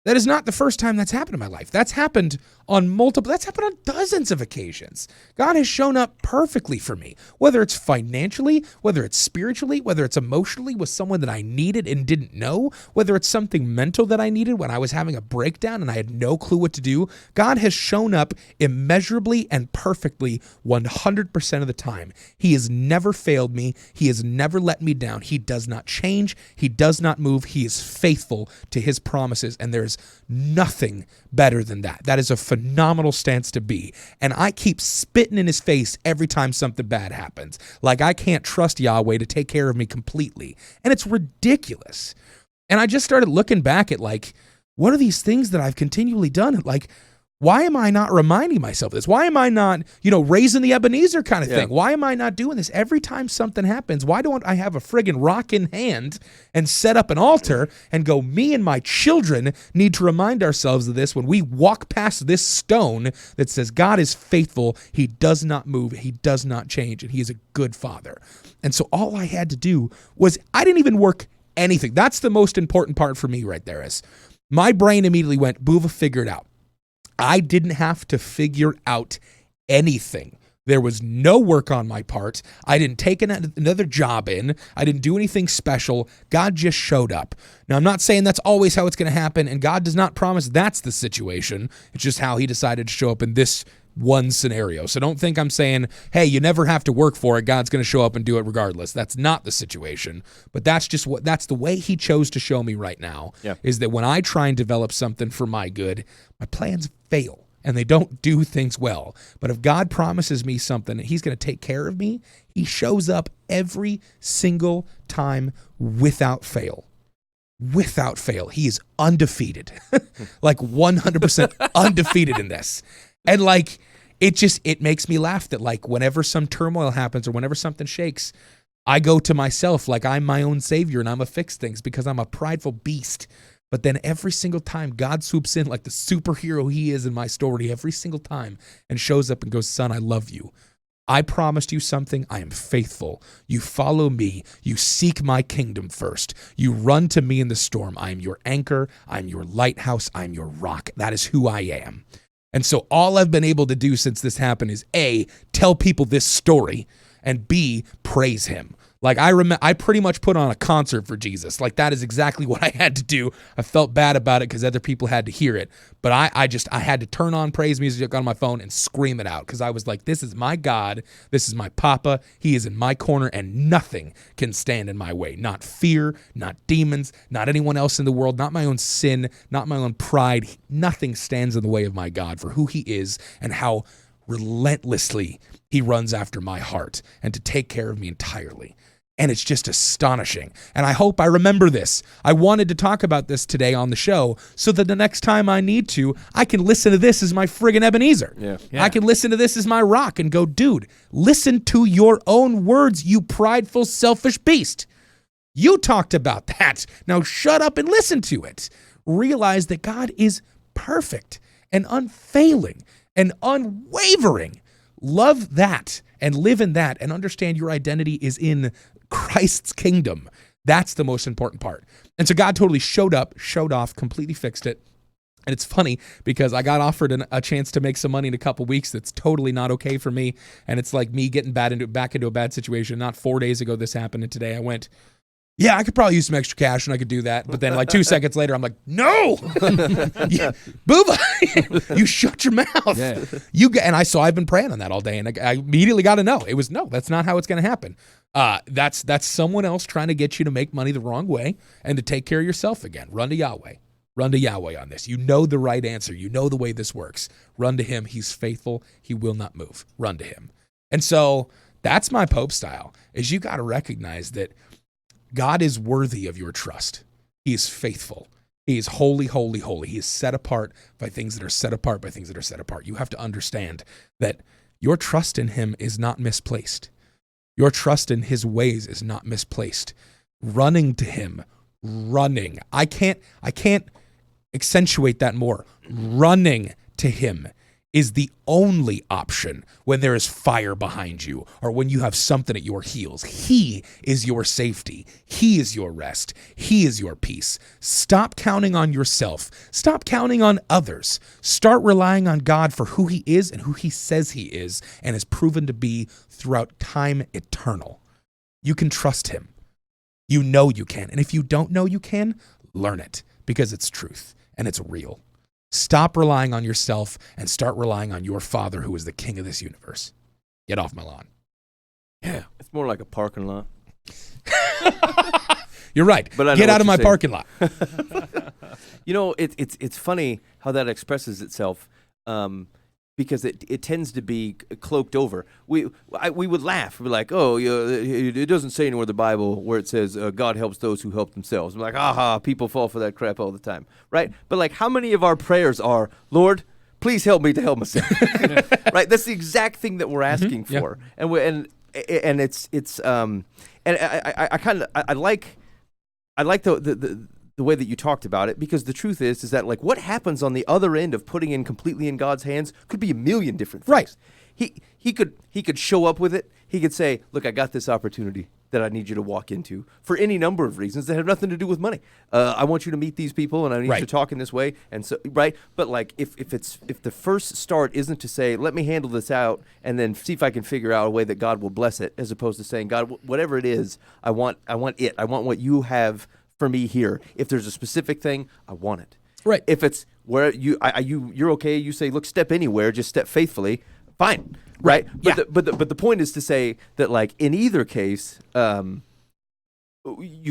That is not the first time that's happened in my life. That's happened on dozens of occasions. God has shown up perfectly for me, whether it's financially, whether it's spiritually, whether it's emotionally with someone that I needed and didn't know, whether it's something mental that I needed when I was having a breakdown and I had no clue what to do. God has shown up immeasurably and perfectly 100% of the time. He has never failed me. He has never let me down. He does not change. He does not move. He is faithful to his promises, and there's nothing better than that. That is a phenomenal stance to be. And I keep spitting in his face every time something bad happens. Like, I can't trust Yahweh to take care of me completely. And it's ridiculous. And I just started looking back at, like, what are these things that I've continually done? Like, why am I not reminding myself of this? Why am I not, raising the Ebenezer kind of thing? Why am I not doing this? Every time something happens, why don't I have a friggin' rock in hand and set up an altar and go, me and my children need to remind ourselves of this when we walk past this stone that says God is faithful. He does not move. He does not change. And he is a good father. And so all I had to do was, I didn't even work anything. That's the most important part for me right there, is my brain immediately went, Buva, figure it out. I didn't have to figure out anything. There was no work on my part. I didn't take another job in. I didn't do anything special. God just showed up. Now, I'm not saying that's always how it's going to happen, and God does not promise that's the situation. It's just how he decided to show up in this one scenario. So don't think I'm saying, hey, you never have to work for it. God's going to show up and do it regardless. That's not the situation. But that's the way he chose to show me right now, is that when I try and develop something for my good, my plans fail and they don't do things well. But if God promises me something and he's going to take care of me, he shows up every single time without fail. Without fail. He is undefeated. Like 100% undefeated in this. And like, it makes me laugh that, like, whenever some turmoil happens or whenever something shakes, I go to myself like I'm my own savior and I'm a fix things because I'm a prideful beast. But then every single time God swoops in like the superhero he is in my story every single time and shows up and goes, son, I love you. I promised you something. I am faithful. You follow me. You seek my kingdom first. You run to me in the storm. I am your anchor. I'm your lighthouse. I'm your rock. That is who I am. And so all I've been able to do since this happened is A, tell people this story, and B, praise him. Like, I pretty much put on a concert for Jesus. Like, that is exactly what I had to do. I felt bad about it because other people had to hear it. But I had to turn on praise music on my phone and scream it out because I was like, this is my God. This is my Papa. He is in my corner and nothing can stand in my way. Not fear, not demons, not anyone else in the world, not my own sin, not my own pride. Nothing stands in the way of my God for who he is and how relentlessly he runs after my heart and to take care of me entirely. And it's just astonishing. And I hope I remember this. I wanted to talk about this today on the show so that the next time I need to, I can listen to this as my friggin' Ebenezer. Yeah. I can listen to this as my rock and go, dude, listen to your own words, you prideful, selfish beast. You talked about that. Now shut up and listen to it. Realize that God is perfect and unfailing and unwavering. Love that and live in that and understand your identity is in Christ's kingdom. That's the most important part. And so God totally showed up, showed off, completely fixed it. And it's funny because I got offered a chance to make some money in a couple weeks that's totally not okay for me. And it's like me getting back into a bad situation. Not 4 days ago this happened, and today I went, yeah, I could probably use some extra cash and I could do that. But then like 2 seconds later, I'm like, no, Booba, you shut your mouth. Yeah. I've been praying on that all day, and I immediately got to know. It was, no, that's not how it's going to happen. That's someone else trying to get you to make money the wrong way and to take care of yourself again. Run to Yahweh. Run to Yahweh on this. You know the right answer. You know the way this works. Run to him. He's faithful. He will not move. Run to him. And so that's my Pope style, is you got to recognize that God is worthy of your trust. He is faithful. He is holy, holy, holy. He is set apart by things that are set apart by things that are set apart. You have to understand that your trust in him is not misplaced. Your trust in his ways is not misplaced. Running to him, running. I can't accentuate that more. Running to him is the only option when there is fire behind you or when you have something at your heels. He is your safety. He is your rest. He is your peace. Stop counting on yourself. Stop counting on others. Start relying on God for who he is and who he says he is and is proven to be throughout time eternal. You can trust him. You know you can. And if you don't know you can, learn it because it's truth and it's real. Stop relying on yourself and start relying on your Father who is the king of this universe. Get off my lawn. Yeah, it's more like a parking lot. You're right. But get out of my parking lot. You know, it's funny how that expresses itself because it tends to be cloaked over. We would laugh. We're like, oh, it doesn't say anywhere in the Bible where it says God helps those who help themselves. We're like, aha, people fall for that crap all the time, right? But like, how many of our prayers are, Lord, please help me to help myself, right? That's the exact thing that we're asking for, and I like the way that you talked about it, because the truth is that like what happens on the other end of putting in completely in God's hands could be a million different things. Right. He could show up with it. He could say, look, I got this opportunity that I need you to walk into for any number of reasons that have nothing to do with money. I want you to meet these people and I need you to talk in this way. And so, right. But like if the first start isn't to say, let me handle this out and then see if I can figure out a way that God will bless it, as opposed to saying, God, whatever it is, I want it. I want what you have for me here. If there's a specific thing, I want it. Right. If it's where you're okay, you say, look, step anywhere, just step faithfully. Fine. Right. But the point is to say that like in either case, you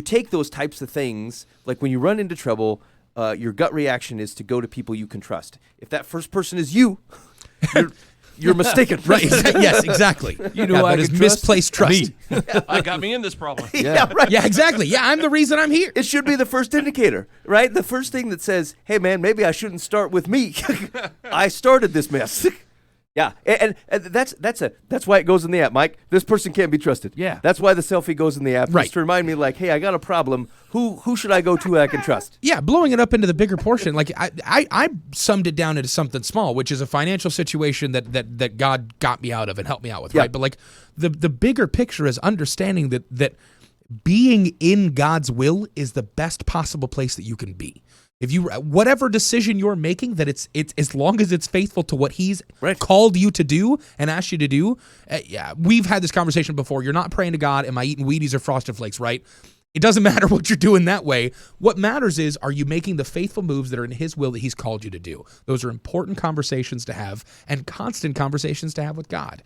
take those types of things, like when you run into trouble, your gut reaction is to go to people you can trust. If that first person is you, you're mistaken. Right. Yes, exactly. You know, that is misplaced trust. I got me in this problem. Yeah, right. Yeah, exactly. Yeah, I'm the reason I'm here. It should be the first indicator, right? The first thing that says, hey, man, maybe I shouldn't start with me. I started this mess. Yeah, and that's why it goes in the app, Mike. This person can't be trusted. Yeah. That's why the selfie goes in the app. Right. Just to remind me, like, hey, I got a problem. Who should I go to I can trust? Yeah, blowing it up into the bigger portion. Like I summed it down into something small, which is a financial situation that God got me out of and helped me out with, right? But like the bigger picture is understanding that being in God's will is the best possible place that you can be. If you whatever decision you're making, that it's as long as it's faithful to what He's called you to do and asked you to do. Yeah, we've had this conversation before. You're not praying to God, am I eating Wheaties or Frosted Flakes, right? It doesn't matter what you're doing that way. What matters is, are you making the faithful moves that are in His will that He's called you to do? Those are important conversations to have and constant conversations to have with God.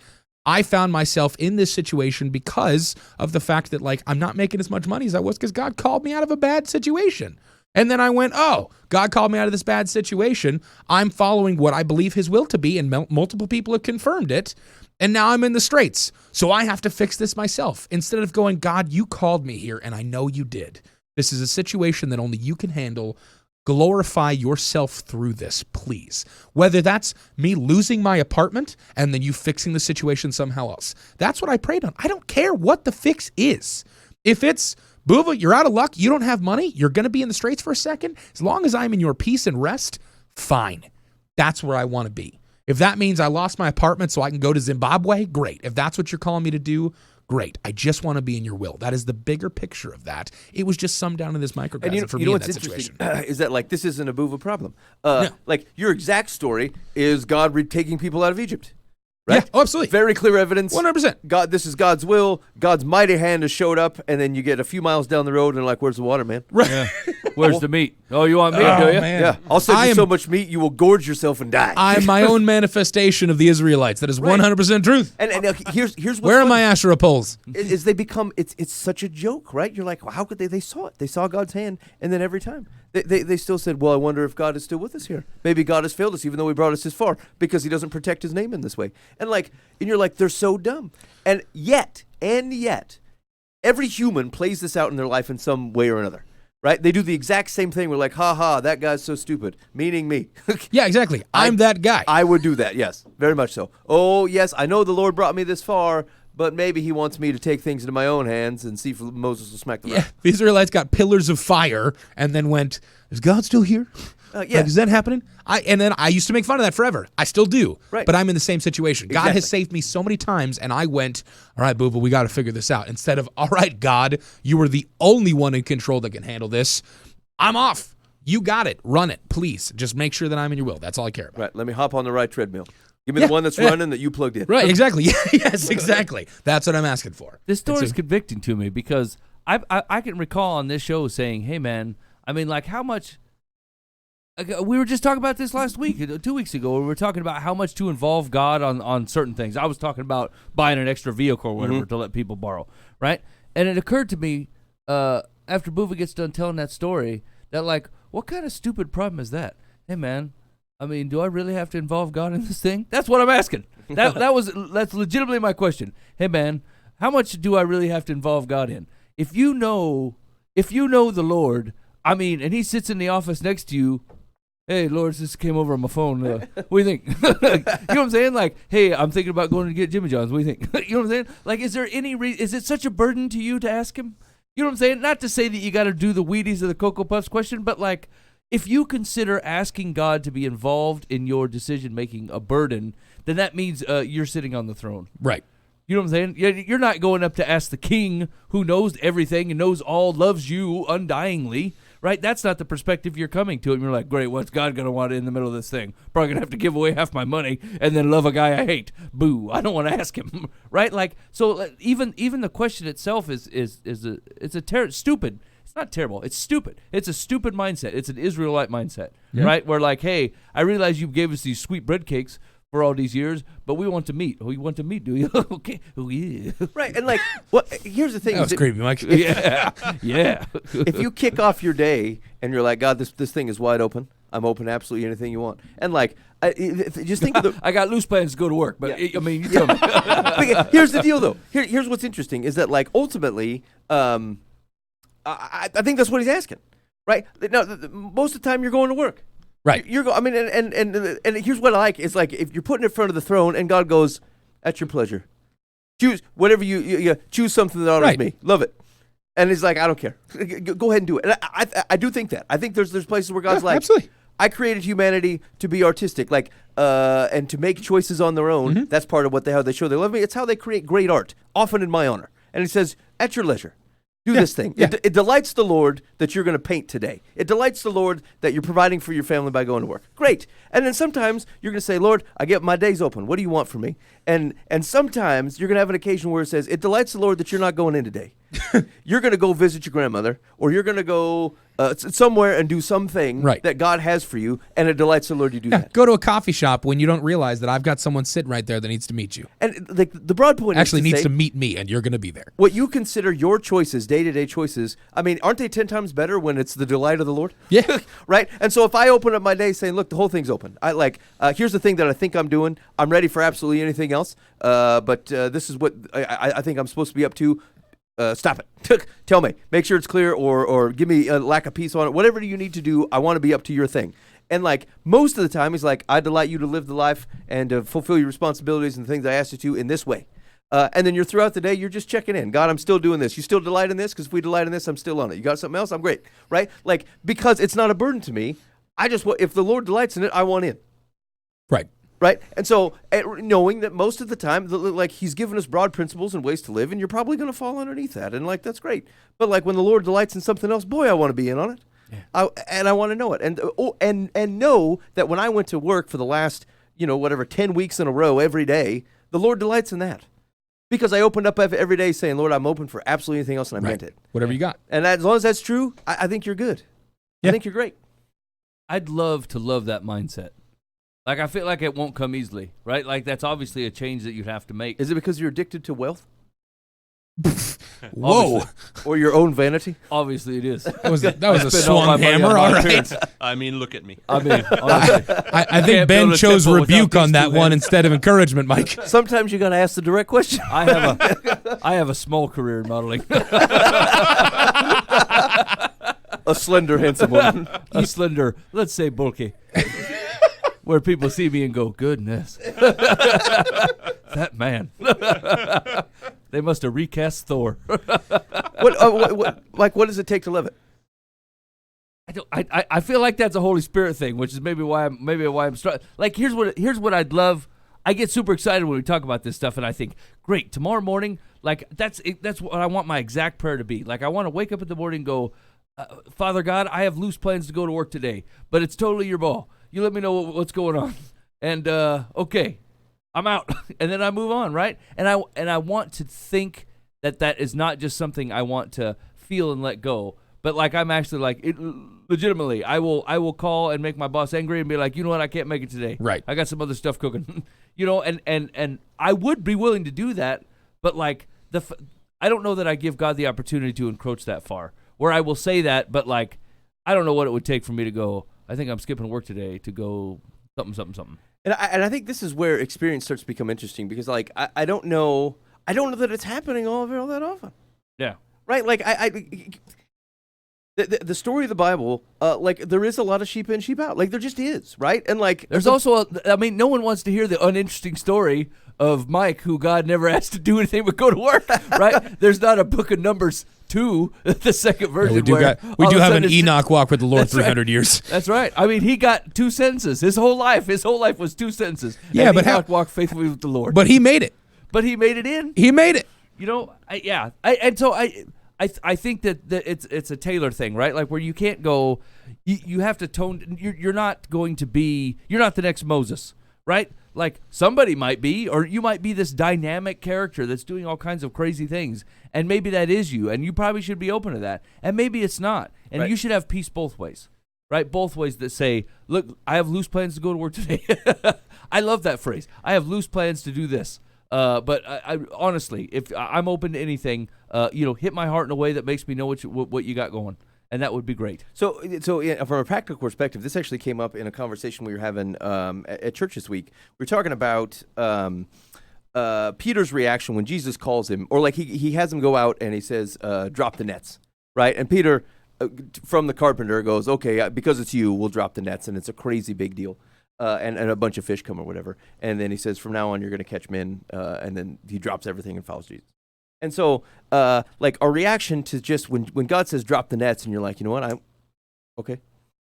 I found myself in this situation because of the fact that, like, I'm not making as much money as I was because God called me out of a bad situation. And then I went, oh, God called me out of this bad situation. I'm following what I believe His will to be, and multiple people have confirmed it. And now I'm in the straits. So I have to fix this myself. Instead of going, God, you called me here, and I know you did. This is a situation that only you can handle. Glorify yourself through this, please. Whether that's me losing my apartment and then you fixing the situation somehow else. That's what I prayed on. I don't care what the fix is. If it's, Booba, you're out of luck, you don't have money, you're going to be in the straits for a second, as long as I'm in your peace and rest, fine. That's where I want to be. If that means I lost my apartment so I can go to Zimbabwe, great. If that's what you're calling me to do, great. I just want to be in your will. That is the bigger picture of that. It was just summed down in this microcosm And for you me know in what's that situation. interesting is that like this isn't a Buva problem. Like your exact story is God taking people out of Egypt. Right? Yeah, oh, absolutely. Very clear evidence. 100%. God, this is God's will. God's mighty hand has showed up, and then you get a few miles down the road, and like, where's the water, man? Right. Yeah. Where's the meat? Oh, you want meat, Oh, do you? man. Yeah, I'll send I you am- so much meat you will gorge yourself and die. I'm my own manifestation of the Israelites. That is 100% truth. and here's what's Where are funny. my Asherah poles? Is they become it's such a joke, right? You're like, well, how could they saw it? They saw God's hand, and then every time they still said, well, I wonder if God is still with us here. Maybe God has failed us, even though He brought us this far, because He doesn't protect His name in this way. And you're like, they're so dumb. And yet, every human plays this out in their life in some way or another. Right? They do the exact same thing. We're like, ha ha, that guy's so stupid. Meaning me. Yeah, exactly. I'm that guy. I would do that, yes. Very much so. Oh, yes, I know the Lord brought me this far, but maybe He wants me to take things into my own hands and see if Moses will smack the Yeah, rock. the Israelites got pillars of fire and then went, is God still here? Yeah. Like, is that happening? And then I used to make fun of that forever. I still do. Right. But I'm in the same situation. God Exactly. has saved me so many times, and I went, all right, Booba, we got to figure this out. Instead of, all right, God, you are the only one in control that can handle this. I'm off. You got it. Run it, please. Just make sure that I'm in your will. That's all I care about. Right, let me hop on the right treadmill. Give me Yeah, the one that's yeah. running that you plugged in. Right, exactly. Yes, exactly. That's what I'm asking for. This story And is so- convicting to me because I can recall on this show saying, hey, man, I mean, like how much we were just talking about this last week, 2 weeks ago. We were talking about how much to involve God on certain things. I was talking about buying an extra vehicle or whatever to let people borrow, right? And it occurred to me after Buva gets done telling that story that, like, what kind of stupid problem is that? Hey, man, I mean, do I really have to involve God in this thing? That's what I'm asking. That's legitimately my question. Hey, man, how much do I really have to involve God in? If you know the Lord, I mean, and He sits in the office next to you. Hey, Lord, this came over on my phone. What do you think? You know what I'm saying? Like, hey, I'm thinking about going to get Jimmy John's. What do you think? You know what I'm saying? Like, is there any is it such a burden to you to ask Him? You know what I'm saying? Not to say that you got to do the Wheaties or the Cocoa Puffs question, but like, if you consider asking God to be involved in your decision making a burden, then that means you're sitting on the throne. Right. You know what I'm saying? You're not going up to ask the King who knows everything and knows all, loves you undyingly, right? That's not the perspective you're coming to. And you're like, great, what's God going to want in the middle of this thing? Probably going to have to give away half my money and then love a guy I hate. Boo. I don't want to ask Him, right? Like, so even the question itself is stupid. It's not terrible. It's stupid. It's a stupid mindset. It's an Israelite mindset, right? Where like, hey, I realize you gave us these sweet bread cakes for all these years, but we want to meet. Oh, you want to meet, do you? Okay. Oh, yeah. Right, and like, well, here's the thing. That was creepy, Mike. Yeah. Yeah. If you kick off your day and you're like, God, this thing is wide open. I'm open to absolutely anything you want. And like, just think of the... I got loose plans to go to work, but Yeah. I mean, you tell me. Here's the deal, though. Here's what's interesting is that, like, ultimately, I think that's what He's asking, right? Now, most of the time, you're going to work. Right. I mean, and here's what I like. It's like if you're put in front of the throne and God goes, "At your pleasure, choose whatever you choose something that honors Right. me, love it." And He's like, "I don't care. Go ahead and do it." And I do think that. I think there's places where God's Yeah, like, absolutely. I created humanity to be artistic, like, and to make choices on their own. Mm-hmm. That's part of how they show they love me. It's how they create great art, often in my honor. And He says, "At your leisure." Do this thing. yeah. It delights the Lord that you're going to paint today. It delights the Lord that you're providing for your family by going to work. Great. And then sometimes you're going to say, "Lord, I get my days open. What do you want from me?" And sometimes you're going to have an occasion where it says, "It delights the Lord that you're not going in today. You're going to go visit your grandmother, or you're going to go somewhere and do something Right. that God has for you, and it delights the Lord you do Yeah, that." go to a coffee shop when you don't realize that I've got someone sitting right there that needs to meet you. And the broad point Actually is needs say, to meet me, and you're going to be there. what you consider your choices, day-to-day choices, I mean, aren't they 10 times better when it's the delight of the Lord? Yeah. Right? And so if I open up my day saying, look, the whole thing's open. Here's the thing that I think I'm doing. I'm ready for absolutely anything else. But this is what I think I'm supposed to be up to. Stop it. Tell me. Make sure it's clear or give me a lack of peace on it. Whatever you need to do, I want to be up to your thing. And like most of the time, He's like, I delight you to live the life and to fulfill your responsibilities and the things I asked you to in this way. And then you're throughout the day, you're just checking in. God, I'm still doing this. You still delight in this? Because if we delight in this, I'm still on it. You got something else? I'm great. Right? Like, because it's not a burden to me. If the Lord delights in it, I want in. Right. Right? And so knowing that most of the time, like he's given us broad principles and ways to live, and you're probably going to fall underneath that. And like, that's great. But like when the Lord delights in something else, boy, I want to be in on it. Yeah. I want to know it. And know that when I went to work for the last, 10 weeks in a row every day, the Lord delights in that. Because I opened up every day saying, Lord, I'm open for absolutely anything else, and I meant it. Whatever you got. And as long as that's true, I think you're good. Yeah. I think you're great. I'd love to love that mindset. Like, I feel like it won't come easily, right? Like, that's obviously a change that you'd have to make. Is it because you're addicted to wealth? Whoa. Or your own vanity? Obviously it is. That was a Spend all my swung money hammer, on all my right. appearance. I mean, look at me. I mean, honestly. I think Can't Ben build a chose temple without rebuke on these that two one hands. instead of encouragement, Mike. Sometimes you got to ask the direct question. I have a small career in modeling. A slender, handsome woman. A slender, let's say bulky. Where people see me and go, goodness. That man. They must have recast Thor. What does it take to love it? I feel like that's a Holy Spirit thing, which is maybe why I'm struggling. Like, here's what I'd love. I get super excited when we talk about this stuff, and I think, great, tomorrow morning, like that's what I want my exact prayer to be. Like, I want to wake up in the morning and go, Father God, I have loose plans to go to work today, but it's totally your ball. You let me know what's going on, and okay, I'm out, and then I move on, right? And I want to think that is not just something I want to feel and let go, but like I'm actually like legitimately, I will call and make my boss angry and be like, you know what, I can't make it today. Right. I got some other stuff cooking, and I would be willing to do that, but like I don't know that I give God the opportunity to encroach that far, where I will say that, but like I don't know what it would take for me to go, I think I'm skipping work today to go something. And I think this is where experience starts to become interesting, because like I don't know that it's happening all that often. Yeah. Right? Like the story of the Bible, like there is a lot of sheep in, sheep out. Like there just is, right? And like There's also no one wants to hear the uninteresting story of Mike, who God never asked to do anything but go to work, right? There's not a Book of Numbers 2, the second version. We do have an Enoch walk with the Lord 300 years. That's right. I mean, he got 2 sentences. His whole life was 2 sentences. Yeah, and but Enoch walked faithfully with the Lord. But he made it. But he made it in. He made it. I think that it's a Taylor thing, right? Like where you can't go, you have to tone. You're not the next Moses, right? Like somebody might be, or you might be this dynamic character that's doing all kinds of crazy things, and maybe that is you, and you probably should be open to that, and maybe it's not, and right. You should have peace both ways, right? Both ways that say, look, I have loose plans to go to work today. I love that phrase. I have loose plans to do this. But I honestly, if I'm open to anything, hit my heart in a way that makes me know what you got going, and that would be great. So yeah, from a practical perspective, this actually came up in a conversation we were having at church this week. We were talking about Peter's reaction when Jesus calls him, or like he has him go out and he says, "Drop the nets," right? And Peter, from the carpenter, goes, "Okay, because it's you, we'll drop the nets," and it's a crazy big deal. And a bunch of fish come or whatever. And then he says, from now on, you're going to catch men. And then he drops everything and follows Jesus. And so, like, our reaction to just when God says drop the nets, and you're like, you know what,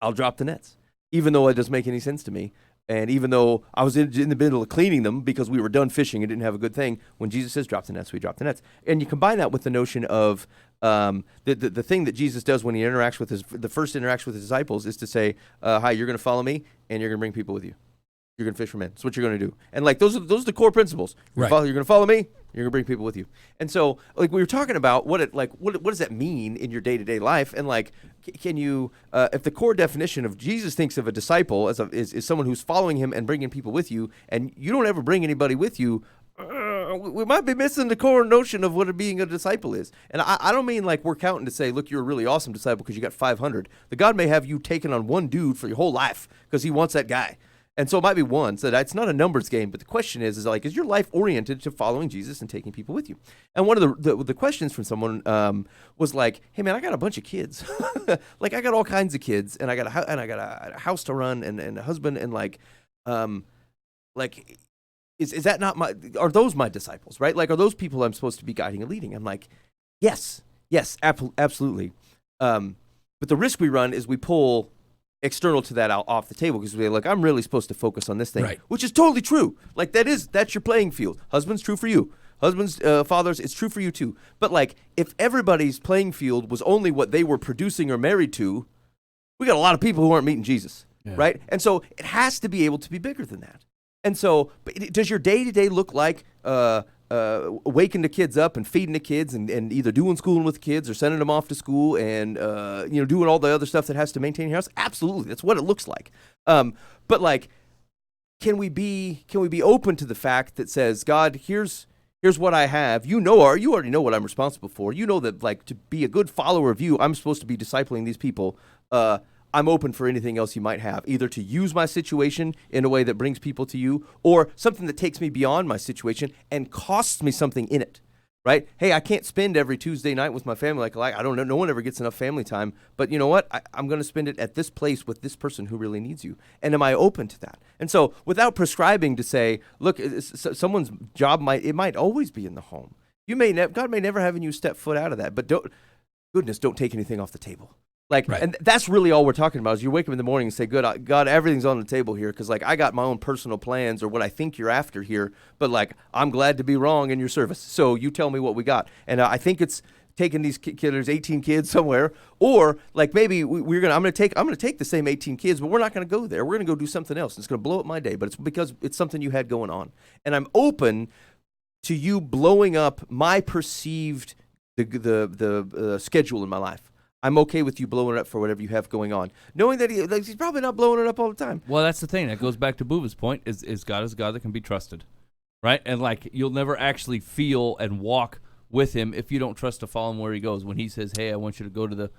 I'll drop the nets. Even though it doesn't make any sense to me. And even though I was in the middle of cleaning them because we were done fishing and didn't have a good thing, when Jesus says drop the nets, we drop the nets. And you combine that with the notion of the thing that Jesus does when he interacts with the first interaction with his disciples is to say, hi, you're going to follow me, and you're going to bring people with you. You're going to fish for men. That's what you're going to do. And like those are the core principles. You're going to follow me. You're going to bring people with you. And so, like we were talking about, what does that mean in your day-to-day life? And like, can you, if the core definition of Jesus thinks of a disciple as is someone who's following him and bringing people with you, and you don't ever bring anybody with you, we might be missing the core notion of what being a disciple is. And I don't mean like we're counting to say, look, you're a really awesome disciple because you got 500. The God may have you taken on one dude for your whole life because he wants that guy. And so it might be one, so it's not a numbers game, but the question is your life oriented to following Jesus and taking people with you? And one of the questions from someone was like, hey man, I got a bunch of kids. Like I got all kinds of kids, and I got a house to run and a husband, and is that not are those my disciples, right? Like, are those people I'm supposed to be guiding and leading? I'm like, yes, absolutely. But the risk we run is we pull external to that off the table because we're like, I'm really supposed to focus on this thing, Right. which is totally true. Like that's your playing field. Husbands, true for you. Husbands, fathers, it's true for you too. But like, if everybody's playing field was only what they were producing or married to, we got a lot of people who aren't meeting Jesus, right? And so it has to be able to be bigger than that. And so, does your day-to-day look like waking the kids up and feeding the kids and either doing schooling with kids or sending them off to school and doing all the other stuff that has to maintain your house? Absolutely, that's what it looks like. But like, can we be open to the fact that says, God, here's what I have. You already know what I'm responsible for. You know that like to be a good follower of you, I'm supposed to be discipling these people. I'm open for anything else you might have, either to use my situation in a way that brings people to you or something that takes me beyond my situation and costs me something in it, right? Hey, I can't spend every Tuesday night with my family. Like I don't know, no one ever gets enough family time. But you know what? I'm going to spend it at this place with this person who really needs you. And am I open to that? And so without prescribing to say, look, someone's job might always be in the home. God may never have you step foot out of that. But don't take anything off the table. Like, right. And that's really all we're talking about is you wake up in the morning and say, good, God, everything's on the table here because, like, I got my own personal plans or what I think you're after here, but, like, I'm glad to be wrong in your service. So you tell me what we got. And I think it's taking these kids, 18 kids somewhere, or, like, maybe I'm going to take the same 18 kids, but we're not going to go there. We're going to go do something else. It's going to blow up my day, but it's because it's something you had going on. And I'm open to you blowing up my perceived the schedule in my life. I'm okay with you blowing it up for whatever you have going on, knowing that he's probably not blowing it up all the time. Well, that's the thing. That goes back to Booba's point, is God is a God that can be trusted, right? And, like, you'll never actually feel and walk with him if you don't trust to follow him where he goes. When he says, hey, I want you to go to the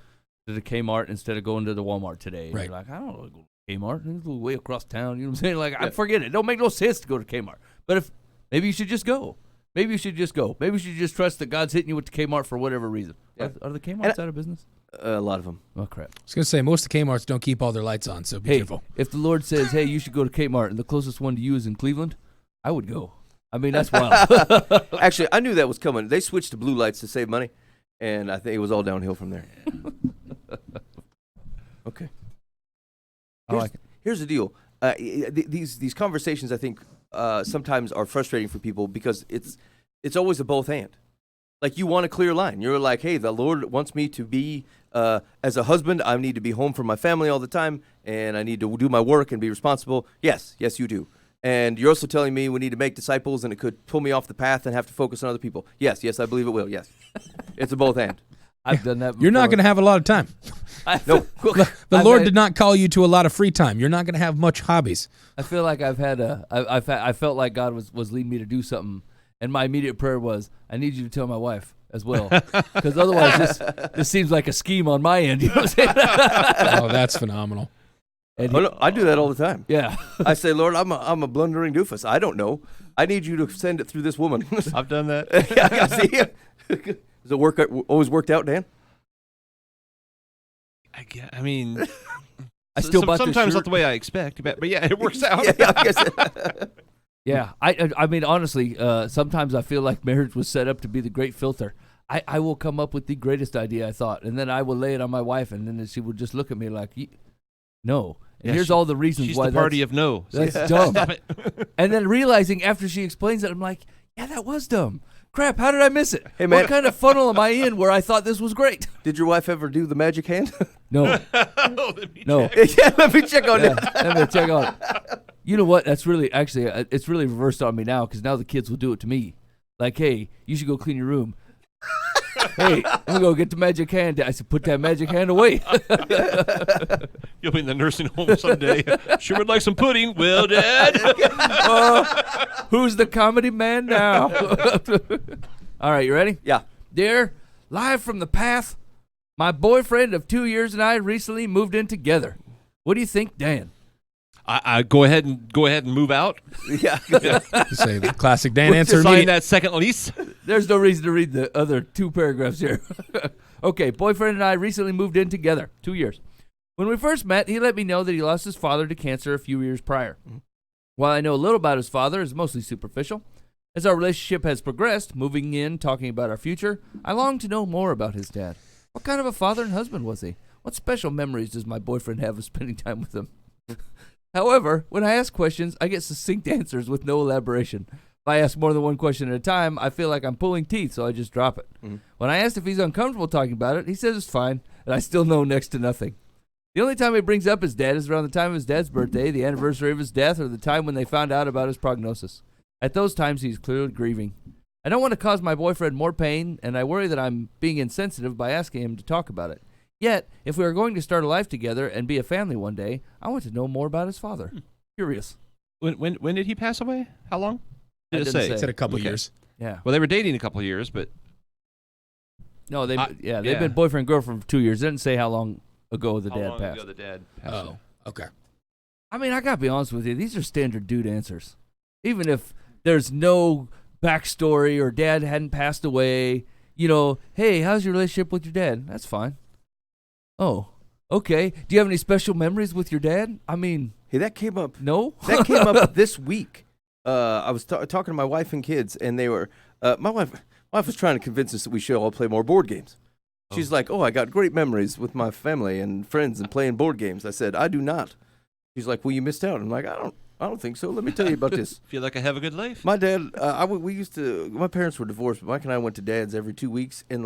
Kmart instead of going to the Walmart today. And right. You're like, I don't know, go to Kmart. It's way across town. You know what I'm saying? Like, I forget it. It don't make no sense to go to Kmart. But maybe you should just go. Maybe you should just go. Maybe you should just trust that God's hitting you with the Kmart for whatever reason. Yeah. Are the Kmarts out of business? A lot of them. Oh, crap. I was going to say, most of the Kmarts don't keep all their lights on, so be careful. If the Lord says, hey, you should go to Kmart, and the closest one to you is in Cleveland, I would go. I mean, that's wild. Actually, I knew that was coming. They switched to blue lights to save money, and I think it was all downhill from there. Okay. Here's the deal. These conversations, I think, sometimes are frustrating for people because it's always a both and. Like, you want a clear line. You're like, hey, the Lord wants me to be, as a husband, I need to be home for my family all the time, and I need to do my work and be responsible. Yes, you do. And you're also telling me we need to make disciples, and it could pull me off the path and have to focus on other people. Yes, I believe it will, yes. It's a both and. I've done that before. You're not going to have a lot of time. No. The Lord did not call you to a lot of free time. You're not going to have much hobbies. I feel like I felt like God was leading me to do something. And my immediate prayer was, I need you to tell my wife as well. Because otherwise this seems like a scheme on my end. You know what I'm saying? Oh, that's phenomenal. And I do that all the time. Yeah. I say, Lord, I'm a blundering doofus. I don't know. I need you to send it through this woman. I've done that. Yeah, see? Does it always worked out, Dan? I mean, I still bought this sometimes shirt. not the way I expect, but yeah, it works out. Yeah, I guess. Yeah, I mean, honestly, sometimes I feel like marriage was set up to be the great filter. I will come up with the greatest idea, I thought, and then I will lay it on my wife, and then she would just look at me like, no. And Yeah, here's all the reasons She's why the party of no. that's dumb. Stop it. And then realizing after she explains it, I'm like, yeah, that was dumb. Crap, how did I miss it? Hey, man. What kind of funnel am I in where I thought this was great? Did your wife ever do the magic hand? No. Oh, let me No. check. Yeah, let me check on Yeah, that. let me check on it. You know what? That's really, actually, it's really reversed on me now because now the kids will do it to me. Like, hey, you should go clean your room. Hey, I'm going to go get the magic hand. I said, put that magic hand away. You'll be in the nursing home someday. Sure would like some pudding. Well, Dad. Who's the comedy man now? All right, you ready? Yeah. Dear, live from the path, my boyfriend of 2 years and I recently moved in together. What do you think, Dan? I go ahead and move out. Yeah. Say the classic Dan answer. Sign immediate- that second lease. There's no reason to read the other two paragraphs here. Okay, boyfriend and I recently moved in together, 2 years. When we first met, he let me know that he lost his father to cancer a few years prior. While I know a little about his father, it's mostly superficial. As our relationship has progressed, moving in, talking about our future, I long to know more about his dad. What kind of a father and husband was he? What special memories does my boyfriend have of spending time with him? However, when I ask questions, I get succinct answers with no elaboration. If I ask more than one question at a time, I feel like I'm pulling teeth, so I just drop it. When I asked if he's uncomfortable talking about it, he says it's fine, and I still know next to nothing. The only time he brings up his dad is around the time of his dad's birthday, the anniversary of his death, or the time when they found out about his prognosis. At those times, he's clearly grieving. I don't want to cause my boyfriend more pain, and I worry that I'm being insensitive by asking him to talk about it. Yet, if we are going to start a life together and be a family one day, I want to know more about his father. Curious. When did he pass away? How long? I Did it didn't say? say. It said a couple Okay. years. Yeah. Well, they were dating a couple of years, but No, they've yeah. been boyfriend and girlfriend for 2 years. It didn't say how long ago the how dad long passed. ago the dad passed away? Oh, okay. I mean, I gotta be honest with you. These are standard dude answers. Even if there's no backstory or dad hadn't passed away, hey, how's your relationship with your dad? That's fine. Oh, okay. Do you have any special memories with your dad? I mean, Hey, that came up. no. That came up this week. I was talking to my wife and kids, and they were my wife was trying to convince us that we should all play more board games. She's like, "Oh, I got great memories with my family and friends and playing board games." I said, "I do not." She's like, "Well, you missed out." I'm like, "I don't think so. Let me tell you about this." Feel like I have a good life? My dad, we used to. My parents were divorced, but Mike and I went to Dad's every 2 weeks, and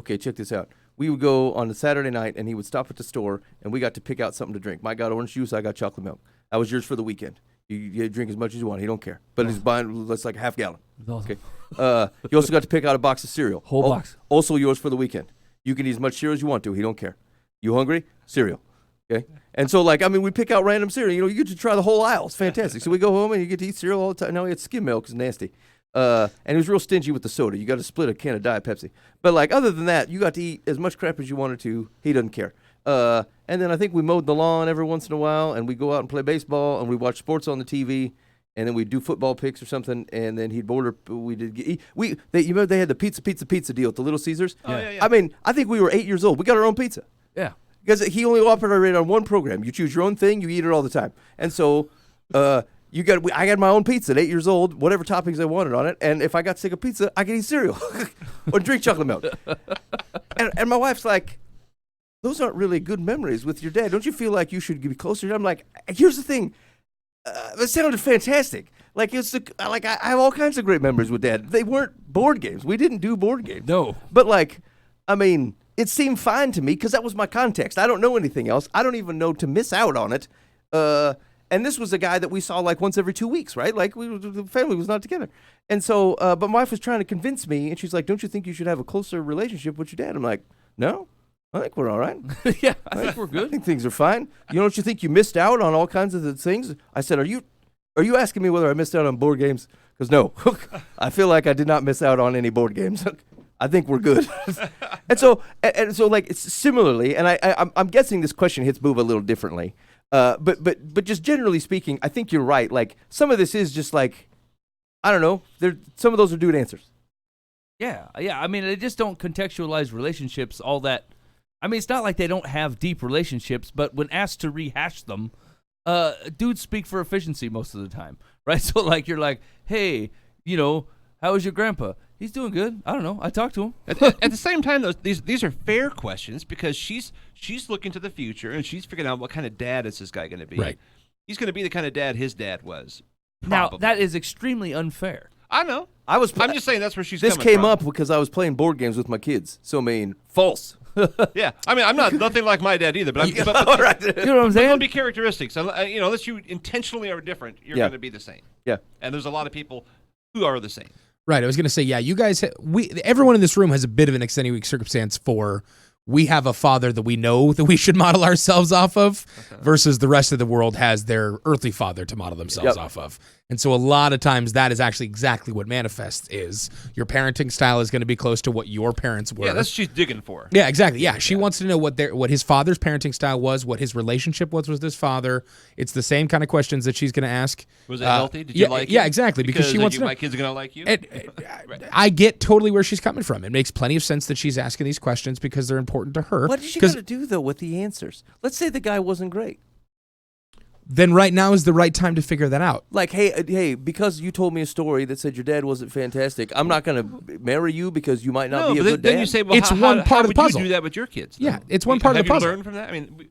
okay, check this out. We would go on a Saturday night, and he would stop at the store, and we got to pick out something to drink. Mike got orange juice, I got chocolate milk. That was yours for the weekend. You drink as much as you want. He don't care. But he's buying, that's like a half gallon. Okay. You also got to pick out a box of cereal. Whole box. Also yours for the weekend. You can eat as much cereal as you want to. He don't care. You hungry? Cereal. Okay. And so, we pick out random cereal. You get to try the whole aisle. It's fantastic. So we go home and you get to eat cereal all the time. No, it's skim milk. It's nasty. And he was real stingy with the soda. You got to split a can of Diet Pepsi. But other than that, you got to eat as much crap as you wanted to. He doesn't care. And then I think we mowed the lawn every once in a while, and we go out and play baseball, and we watch sports on the TV, and then we do football picks or something, and then he'd order. You remember they had the pizza deal at the Little Caesars? Oh, yeah. I mean, I think we were 8 years old. We got our own pizza. Yeah. Because he only operated on one program. You choose your own thing, you eat it all the time. And so I got my own pizza at 8 years old, whatever toppings I wanted on it. And if I got sick of pizza, I could eat cereal or drink chocolate milk. And my wife's like, those aren't really good memories with your dad. Don't you feel like you should be closer? I'm like, here's the thing. It sounded fantastic. I have all kinds of great memories with Dad. They weren't board games. We didn't do board games. No. But it seemed fine to me because that was my context. I don't know anything else. I don't even know to miss out on it. And this was a guy that we saw once every 2 weeks, right? The family was not together. And so, but my wife was trying to convince me, and she's like, "Don't you think you should have a closer relationship with your dad?" I'm like, "No, I think we're all right. Yeah, I think we're I good. think things are fine. Don't you think you missed out on all kinds of the things?" I said, Are you asking me whether I missed out on board games? Because no, I feel like I did not miss out on any board games. I think we're good. and so it's similarly, and I'm guessing this question hits Boob a little differently. But just generally speaking, I think you're right. Some of this is just I don't know. Some of those are dude answers. Yeah. I mean, they just don't contextualize relationships all that. I mean, it's not like they don't have deep relationships, but when asked to rehash them, dudes speak for efficiency most of the time, right? So you're like, hey, how was your grandpa? He's doing good. I don't know. I talked to him. At the same time, these are fair questions because she's looking to the future and she's figuring out what kind of dad is this guy going to be. Right. He's going to be the kind of dad his dad was. Now, Probably. that is extremely unfair. I know. I'm just saying that's where she's This coming came from. up because I was playing board games with my kids. So false. Yeah, I mean, I'm not nothing like my dad either, but You know what I'm there'll saying? be characteristics. Unless you intentionally are different, you're Yeah. going to be the same. Yeah. And there's a lot of people who are the same. Right. I was going to say, yeah, you guys, everyone in this room has a bit of an extenuating circumstance we have a father that we know that we should model ourselves off of versus the rest of the world has their earthly father to model themselves off of. And so a lot of times that is actually exactly what manifests is your parenting style is going to be close to what your parents were. Yeah, that's what she's digging for. Yeah, exactly. Yeah, she wants to know what his father's parenting style was, what his relationship was with his father. It's the same kind of questions that she's going to ask. Was it healthy? Did you like it? Yeah, exactly. Because she wants to know. My kids are going to like you? I get totally where she's coming from. It makes plenty of sense that she's asking these questions because they're important to her. What did she got to do, though, with the answers? Let's say the guy wasn't great. then right now is the right time to figure that out. Like, hey, because you told me a story that said your dad wasn't fantastic, I'm not going to marry you because you might not be a good dad. Then you say, well, It's how, one how, part how of the would puzzle. you do that with your kids? Yeah, it's one part of the puzzle. Have you learned from that? I mean,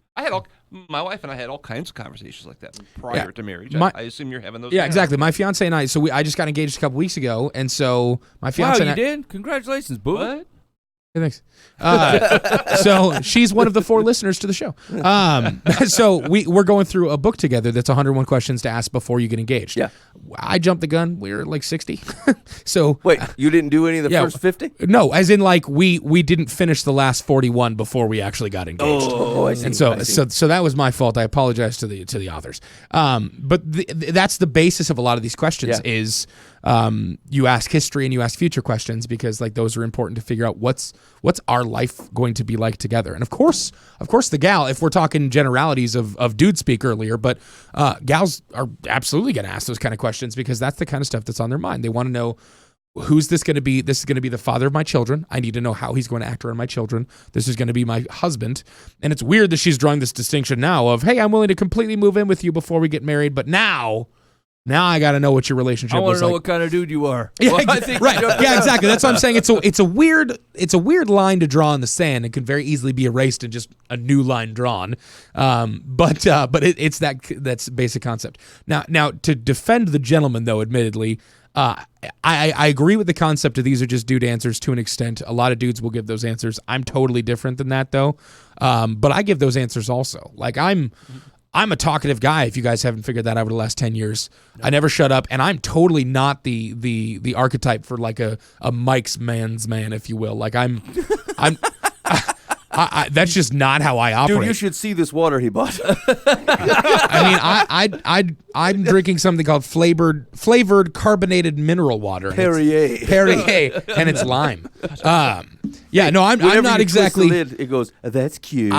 my wife and I had all kinds of conversations like that prior to marriage. My- I assume you're having those. Yeah, now. exactly. My fiance and I, I just got engaged a couple weeks ago, and so my fiance Wow, and you I, did? Congratulations, boo. What? Hey, thanks. So she's one of the 4 listeners to the show. So we're going through a book together that's 101 questions to ask before you get engaged. Yeah. I jumped the gun. We were like 60. So Wait, you didn't do any of the first 50? No, as in like we didn't finish the last 41 before we actually got engaged. Oh, I see. And so I see. so that was my fault. I apologize to the authors. But that's the basis of a lot of these questions is you ask history and you ask future questions because like those are important to figure out what's our life going to be like together. And of course the gal, if we're talking generalities of dude speak earlier, but gals are absolutely going to ask those kind of questions because that's the kind of stuff that's on their mind. They want to know, who's this going to be? This is going to be the father of my children. I need to know how he's going to act around my children. This is going to be my husband. And it's weird that she's drawing this distinction now of, hey, I'm willing to completely move in with you before we get married, but now I got to know what your relationship I want was to know like. what kind of dude you are. Yeah, Well, I think right. you know- Yeah, exactly. That's what I'm saying. It's a weird line to draw in the sand. It can very easily be erased and just a new line drawn. But it's that's basic concept. Now to defend the gentleman though, admittedly, I agree with the concept of these are just dude answers to an extent. A lot of dudes will give those answers. I'm totally different than that though. But I give those answers also. Like I'm a talkative guy, if you guys haven't figured that out over the last 10 years. No. I never shut up, and I'm totally not the archetype for like a Mike's man's man, if you will. Like I'm that's just not how I operate. Dude, you should see this water he bought. I mean, I'm drinking something called flavored carbonated mineral water. Perrier, and it's lime. Yeah, no, I'm not exactly. It goes, that's cute.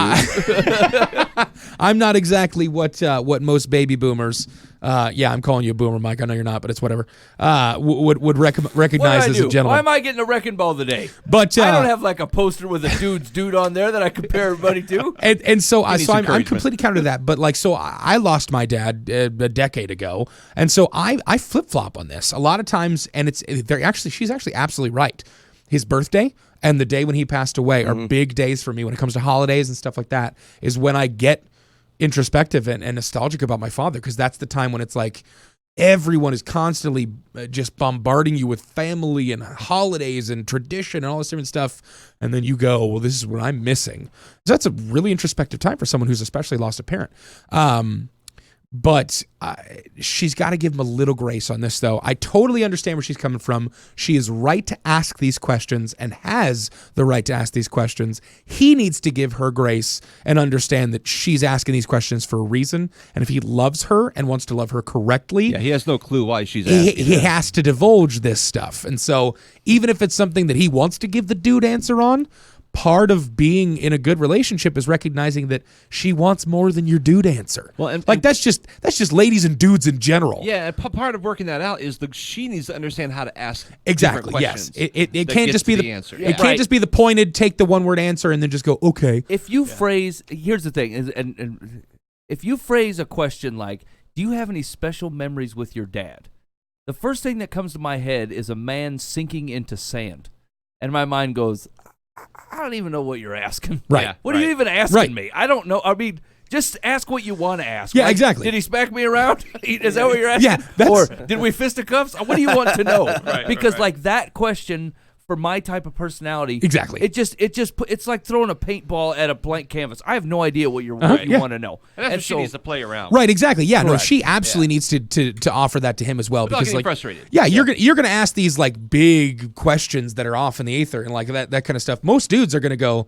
I'm not exactly what most baby boomers. I'm calling you a boomer, Mike. I know you're not, but it's whatever. Would recognize as a gentleman. Why am I getting a wrecking ball today? But I don't have like a poster with a dude on there that I compare everybody to. And so I'm completely counter to that. But like, so I lost my dad a decade ago, and so I flip flop on this a lot of times. And she's actually absolutely right. His birthday and the day when he passed away are big days for me when it comes to holidays and stuff like that. Is when I get introspective and nostalgic about my father, because that's the time when it's like everyone is constantly just bombarding you with family and holidays and tradition and all this different stuff, and then you go, well, this is what I'm missing. So that's a really introspective time for someone who's especially lost a parent. But she's got to give him a little grace on this, though. I totally understand where she's coming from. She is right to ask these questions and has the right to ask these questions. He needs to give her grace and understand that she's asking these questions for a reason. And if he loves her and wants to love her correctly, he has no clue why she's asking. He has to divulge this stuff. And so even if it's something that he wants to give the dude answer on, part of being in a good relationship is recognizing that she wants more than your dude answer. Well, and that's just ladies and dudes in general. Yeah, and part of working that out is she needs to understand how to ask exactly. Questions. Yes, it can't just be the answer. It can't just be the pointed, take the one word answer and then just go okay. If you phrase, here's the thing, and if you phrase a question like, "Do you have any special memories with your dad?" The first thing that comes to my head is a man sinking into sand, and my mind goes, I don't even know what you're asking. Right. Yeah, what are you even asking me? I don't know. I mean, just ask what you want to ask. Yeah, right? exactly. Did he smack me around? Is that what you're asking? Yeah. Or did we fisticuffs? What do you want to know? Because like that question for my type of personality, exactly. It's like throwing a paintball at a blank canvas. I have no idea what you want to know. And that's what she needs to play around. Right, exactly. Yeah, correct. No, she absolutely needs to offer that to him as well. Without because getting like frustrated. Yeah, you're gonna ask these like big questions that are off in the ether and like that kind of stuff. Most dudes are gonna go,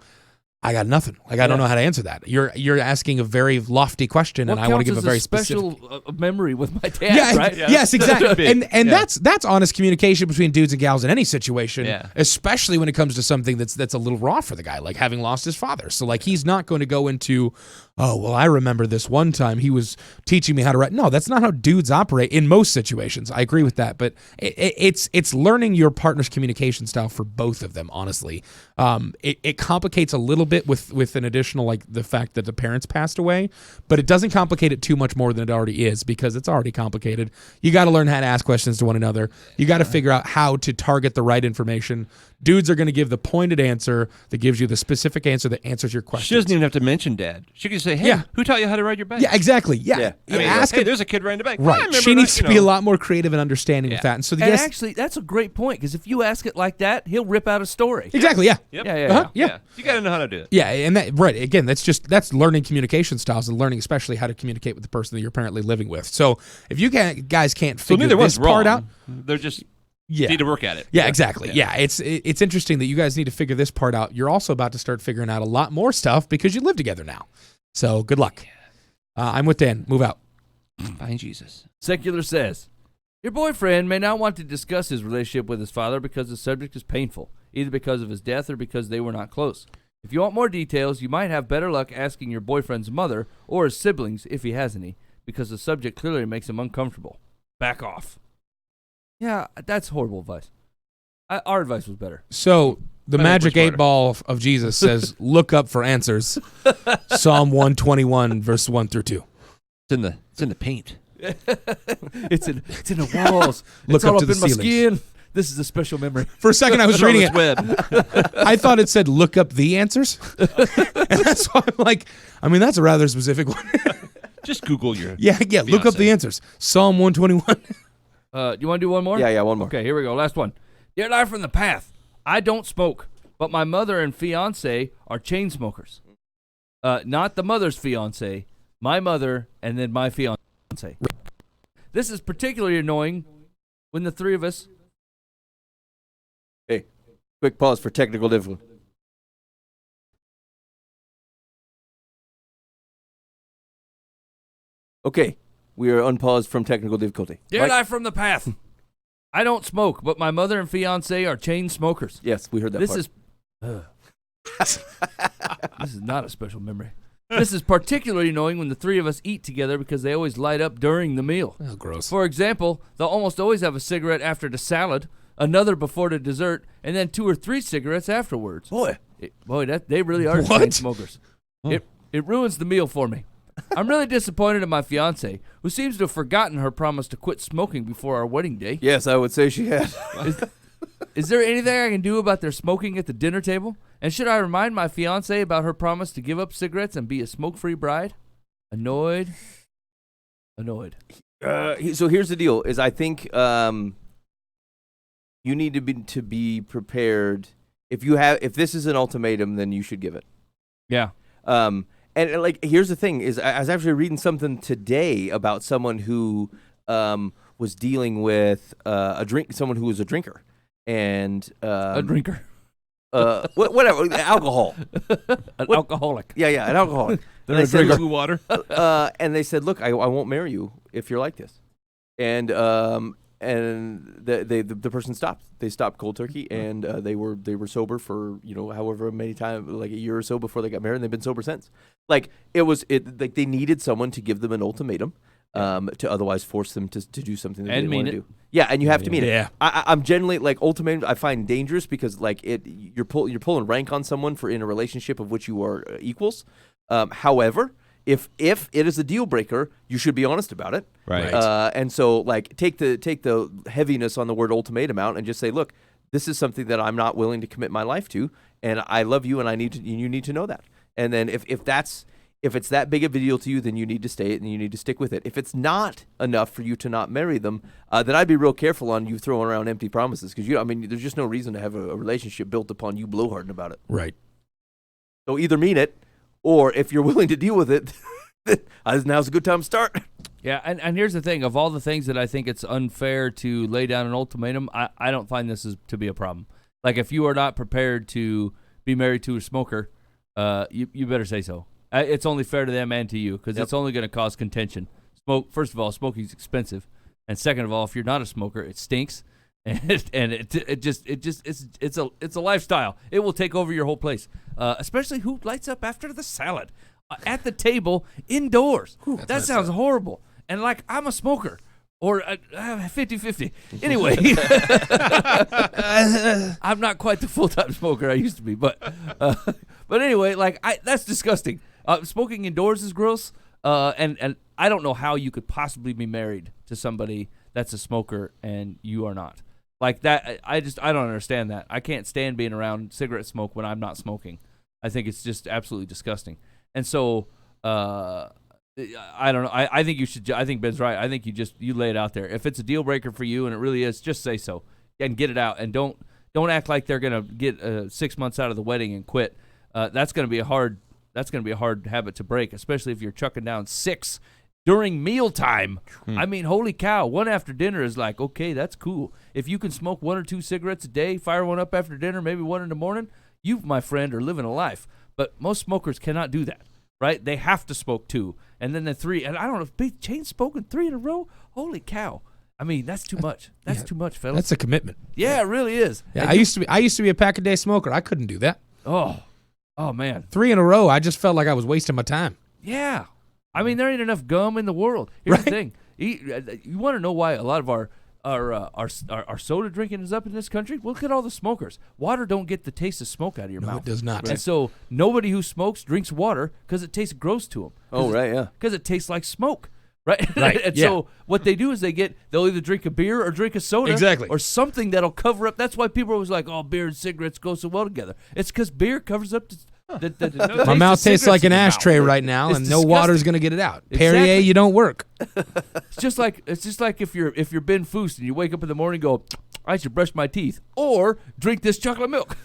I got nothing. Like I don't know how to answer that. You're asking a very lofty question, and I want to give a very special memory with my dad. Yeah, right? Yes, exactly. And that's honest communication between dudes and gals in any situation, especially when it comes to something that's a little raw for the guy, like having lost his father. So like he's not going to go into oh, well, I remember this one time he was teaching me how to write. No, that's not how dudes operate in most situations. I agree with that. But it's learning your partner's communication style for both of them, honestly. It complicates a little bit with an additional, like the fact that the parents passed away, but it doesn't complicate it too much more than it already is because it's already complicated. You got to learn how to ask questions to one another. You got to figure out how to target the right information. Dudes are going to give the pointed answer that gives you the specific answer that answers your question. She doesn't even have to mention dad. She can say, hey, Yeah. who taught you how to ride your bike? Yeah, exactly. Yeah. I mean, Ask hey, it. there's a kid riding a bike. Right. I remember She that, needs to you be know. a lot more creative and understanding with Yeah. that. And so, And yes. actually, that's a great point because if you ask it like that, he'll rip out a story. Exactly. Yeah. Yep. Yeah. Yeah. You got to know how to do it. Yeah, and that right again. That's learning communication styles and learning especially how to communicate with the person that you're apparently living with. So if you guys can't So figure neither this one's wrong. part out, They're just yeah, need to work at it. yeah, exactly. Yeah, it's interesting that you guys need to figure this part out. You're also about to start figuring out a lot more stuff because you live together now. So good luck. I'm with Dan. Move out. Find Jesus. Secular says, your boyfriend may not want to discuss his relationship with his father because the subject is painful, either because of his death or because they were not close. If you want more details, you might have better luck asking your boyfriend's mother or his siblings if he has any, because the subject clearly makes him uncomfortable. Back off. Yeah, that's horrible advice. Our advice was better. So the I think magic we're 8 ball of Jesus says, "Look up for answers." Psalm 121, verse 1 through 2. It's in the paint. It's in the walls. Look It's all up up to in the my ceilings. skin. This is a special memory. For a second, I was reading it. Web. I thought it said, "Look up the answers," and that's why I'm like, I mean, that's a rather specific one. Just Google your. Yeah. Look up Beyonce. the answers. Psalm 121. You want to do one more? Yeah, one more. Okay, here we go. Last one. Dear Life from the Path, I don't smoke, but my mother and fiance are chain smokers. Not the mother's fiance, my mother, and then my fiance. This is particularly annoying when the three of us. Hey, quick pause for technical difficulty. Okay, we are unpaused from technical difficulty. Dear Mike? Life from the Path, I don't smoke, but my mother and fiance are chain smokers. Yes, we heard that This part. is. This is not a special memory. This is particularly annoying when the three of us eat together because they always light up during the meal. Oh, gross. For example, they'll almost always have a cigarette after the salad, another before the dessert, and then 2 or 3 cigarettes afterwards. Boy. They really are What? chain smokers. It ruins the meal for me. I'm really disappointed in my fiance, who seems to have forgotten her promise to quit smoking before our wedding day. Yes, I would say she had. Is there anything I can do about their smoking at the dinner table? And should I remind my fiance about her promise to give up cigarettes and be a smoke-free bride? Annoyed. So here's the deal: is I think you need to be prepared. If this is an ultimatum, then you should give it. Yeah. And like, here's the thing: is I was actually reading something today about someone who was dealing with someone who was a drinker, and A drinker. whatever, alcohol. An alcoholic. Yeah, an alcoholic. They're And a they said, drinker. look, water. and they said, "Look, I won't marry you if you're like this." And the person stopped. They stopped cold turkey, and they were sober for however many times, like a year or so before they got married, and they've been sober since. Like like they needed someone to give them an ultimatum, to otherwise force them to do something that they And didn't want mean to it. do. Yeah, and you have to mean Yeah. it. I'm generally like ultimatums. I find dangerous because like you're pulling rank on someone for in a relationship of which you are equals. However, if it is a deal breaker, you should be honest about it. Right. And so like take the heaviness on the word ultimatum out and just say, look, this is something that I'm not willing to commit my life to, and I love you, and you need to know that. And then if it's that big of a deal to you, then you need to stay it and you need to stick with it. If it's not enough for you to not marry them, then I'd be real careful on you throwing around empty promises because there's just no reason to have a relationship built upon you blowharding about it. Right. So either mean it, or if you're willing to deal with it, now's a good time to start. Yeah, and here's the thing. Of all the things that I think it's unfair to lay down an ultimatum, I don't find this to be a problem. Like, if you are not prepared to be married to a smoker, you better say so. It's only fair to them and to you because it's only going to cause contention. First of all, smoking is expensive, and second of all, if you're not a smoker, it stinks, and it's a lifestyle. It will take over your whole place, especially who lights up after the salad. at the table indoors. That sounds horrible. And like, I'm a smoker. Or 50-50. Anyway, I'm not quite the full-time smoker I used to be, but anyway, like that's disgusting. Smoking indoors is gross, and I don't know how you could possibly be married to somebody that's a smoker and you are not. Like that, I don't understand that. I can't stand being around cigarette smoke when I'm not smoking. I think it's just absolutely disgusting. And so, I don't know. I think you should. I think Ben's right. I think you lay it out there. If it's a deal breaker for you, and it really is, just say so and get it out. And don't act like they're gonna get 6 months out of the wedding and quit. That's gonna be a hard habit to break, especially if you're chucking down 6 during mealtime. I mean, holy cow! 1 after dinner is like, okay, that's cool. If you can smoke 1 or 2 cigarettes a day, fire 1 up after dinner, maybe 1 in the morning, you, my friend, are living a life. But most smokers cannot do that. Right? They have to smoke 2, and then the 3. And I don't know if they chain smoking 3 in a row. Holy cow! I mean, that's too much. That's too much, fellas. That's a commitment. Yeah, it really is. Yeah, And I used to be a pack a day smoker. I couldn't do that. Oh man. 3 in a row. I just felt like I was wasting my time. Yeah. I mean, there ain't enough gum in the world. Here's the thing. You want to know why a lot of our soda drinking is up in this country? Well, look at all the smokers. Water don't get the taste of smoke out of your mouth. No, it does not. And so nobody who smokes drinks water because it tastes gross to them. Oh, right, yeah. Because it tastes like smoke. Right? Right, And yeah. so what they do is they'll either drink a beer or drink a soda. Exactly. Or something that'll cover up. That's why people are always like, oh, beer and cigarettes go so well together. It's because beer covers up the My mouth tastes like an cigarettes in ashtray your mouth. right now, It's and no disgusting. water's gonna get it out. Perrier, Exactly. you don't work. It's just like if you're Ben Foose and you wake up in the morning and go, I should brush my teeth or drink this chocolate milk.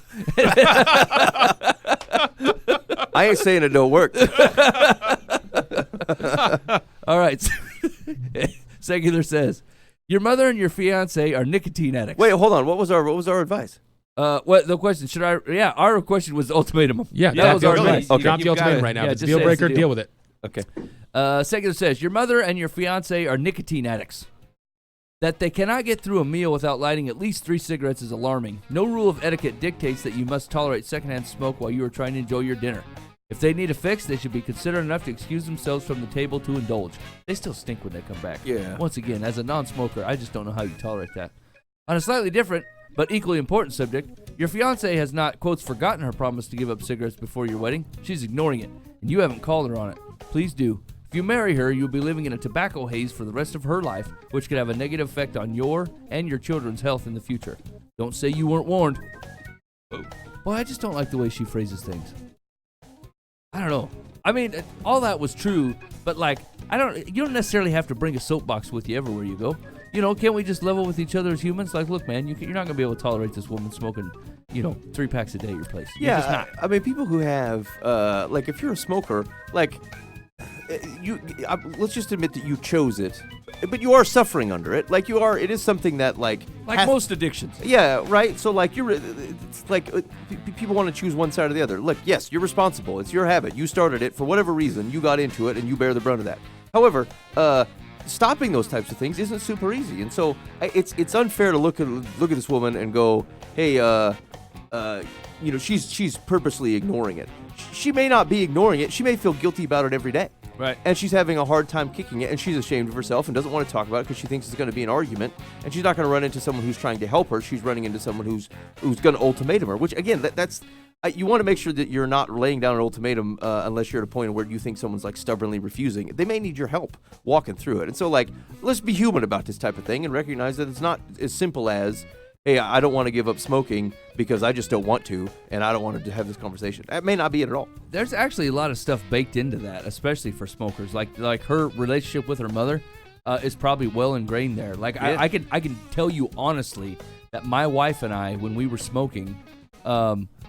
I ain't saying it don't work. All right. Secular says, your mother and your fiance are nicotine addicts. Wait, hold on. What was our advice? What the question? Our question was ultimatum. Yeah, that was our really. advice. Okay. Drop the You've got ultimatum it. right now. Yeah, If it's a just deal say it's a breaker, deal. deal with it. Okay. Secular says, your mother and your fiance are nicotine addicts. That they cannot get through a meal without lighting at least 3 cigarettes is alarming. No rule of etiquette dictates that you must tolerate secondhand smoke while you are trying to enjoy your dinner. If they need a fix, they should be considerate enough to excuse themselves from the table to indulge. They still stink when they come back. Yeah. Once again, as a non-smoker, I just don't know how you tolerate that. On a slightly different, but equally important subject, your fiancée has not, quotes, forgotten her promise to give up cigarettes before your wedding. She's ignoring it, and you haven't called her on it. Please do. If you marry her, you'll be living in a tobacco haze for the rest of her life, which could have a negative effect on your and your children's health in the future. Don't say you weren't warned. Boy, I just don't like the way she phrases things. I don't know. I mean, all that was true, but like, you don't necessarily have to bring a soapbox with you everywhere you go. You know, can't we just level with each other as humans? Like, look, man, you're not going to be able to tolerate this woman smoking, 3 packs a day at your place. You're just not. I mean, people who have, like, if you're a smoker, like, let's just admit that you chose it, but you are suffering under it. Like, it is something that, like Most addictions. Yeah, right. So, like, it's like people want to choose one side or the other. Look, yes, you're responsible. It's your habit. You started it for whatever reason. You got into it, and you bear the brunt of that. However, stopping those types of things isn't super easy, and so it's unfair to look at this woman and go, hey, she's purposely ignoring it. She may not be ignoring it. She may feel guilty about it every day. Right. And she's having a hard time kicking it, and she's ashamed of herself and doesn't want to talk about it because she thinks it's going to be an argument, and she's not going to run into someone who's trying to help her. She's running into someone who's going to ultimatum her, which, again, that's you want to make sure that you're not laying down an ultimatum unless you're at a point where you think someone's, like, stubbornly refusing. They may need your help walking through it. And so, like, let's be human about this type of thing and recognize that it's not as simple as, hey, I don't want to give up smoking because I just don't want to, and I don't want to have this conversation. That may not be it at all. There's actually a lot of stuff baked into that, especially for smokers. Like her relationship with her mother is probably well ingrained there. Like, Yeah. I can tell you honestly that my wife and I, when we were smoking,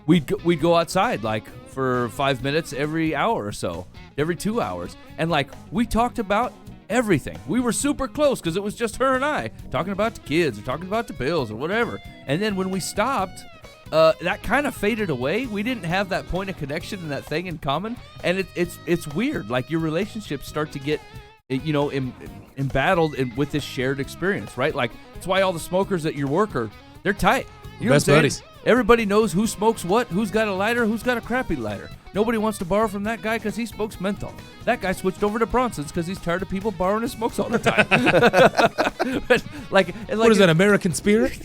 we'd go outside like for 5 minutes every hour or so, every 2 hours, and like we talked about everything. We were super close because it was just her and I talking about the kids or talking about the bills or whatever. And then when we stopped, that kind of faded away. We didn't have that point of connection and that thing in common, and it's weird. Like, your relationships start to get embattled with this shared experience, right? Like, it's why all the smokers at your work are They're tight. You know Best what I'm buddies. saying? Everybody knows who smokes what, who's got a lighter, who's got a crappy lighter. Nobody wants to borrow from that guy because he smokes menthol. That guy switched over to Bronson's because he's tired of people borrowing his smokes all the time. What is that, American Spirit?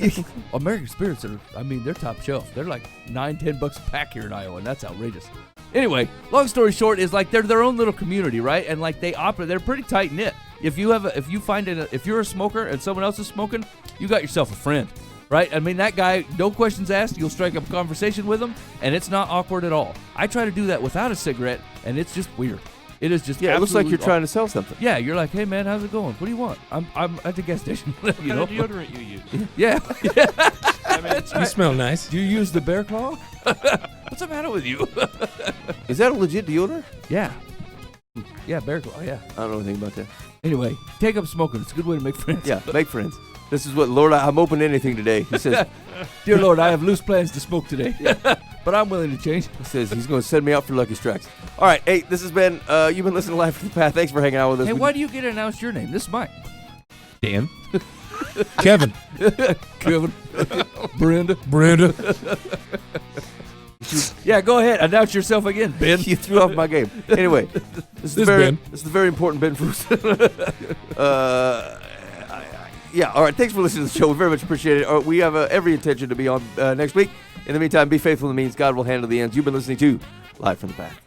American Spirits they're top shelf. They're like $9-10 a pack here in Iowa, and that's outrageous. Anyway, long story short is like they're their own little community, right? And like they operate, they're pretty tight knit. If you're a smoker and someone else is smoking, you got yourself a friend, right? I mean, that guy, no questions asked, you'll strike up a conversation with him, and it's not awkward at all. I try to do that without a cigarette, and it's just weird. It is just Yeah, it looks like you're absolutely trying to sell something. Yeah, you're like, hey man, how's it going? What do you want? I'm at the gas station. What kind of deodorant you use? Yeah. You smell nice. Do you use the bear claw? What's the matter with you? Is that a legit deodorant? Yeah. Yeah, bear claw. Yeah. I don't know anything about that. Anyway, take up smoking. It's a good way to make friends. Yeah, make friends. This is what, Lord, I'm open to anything today. He says, Dear Lord, I have loose plans to smoke today, but I'm willing to change. he says he's going to send me out for Lucky Strikes. All right, hey, this has been, you've been listening to Live from the Path. Thanks for hanging out with us. Hey, why do you get to announce your name? This is mine. Dan. Kevin. Kevin. Brenda. Yeah, go ahead. Announce yourself again, Ben. You threw off my game. Anyway, this is Ben. This is the very important Ben Foose. Yeah, all right. Thanks for listening to the show. We very much appreciate it. We have every intention to be on next week. In the meantime, be faithful to the means. God will handle the ends. You've been listening to Live from the Path.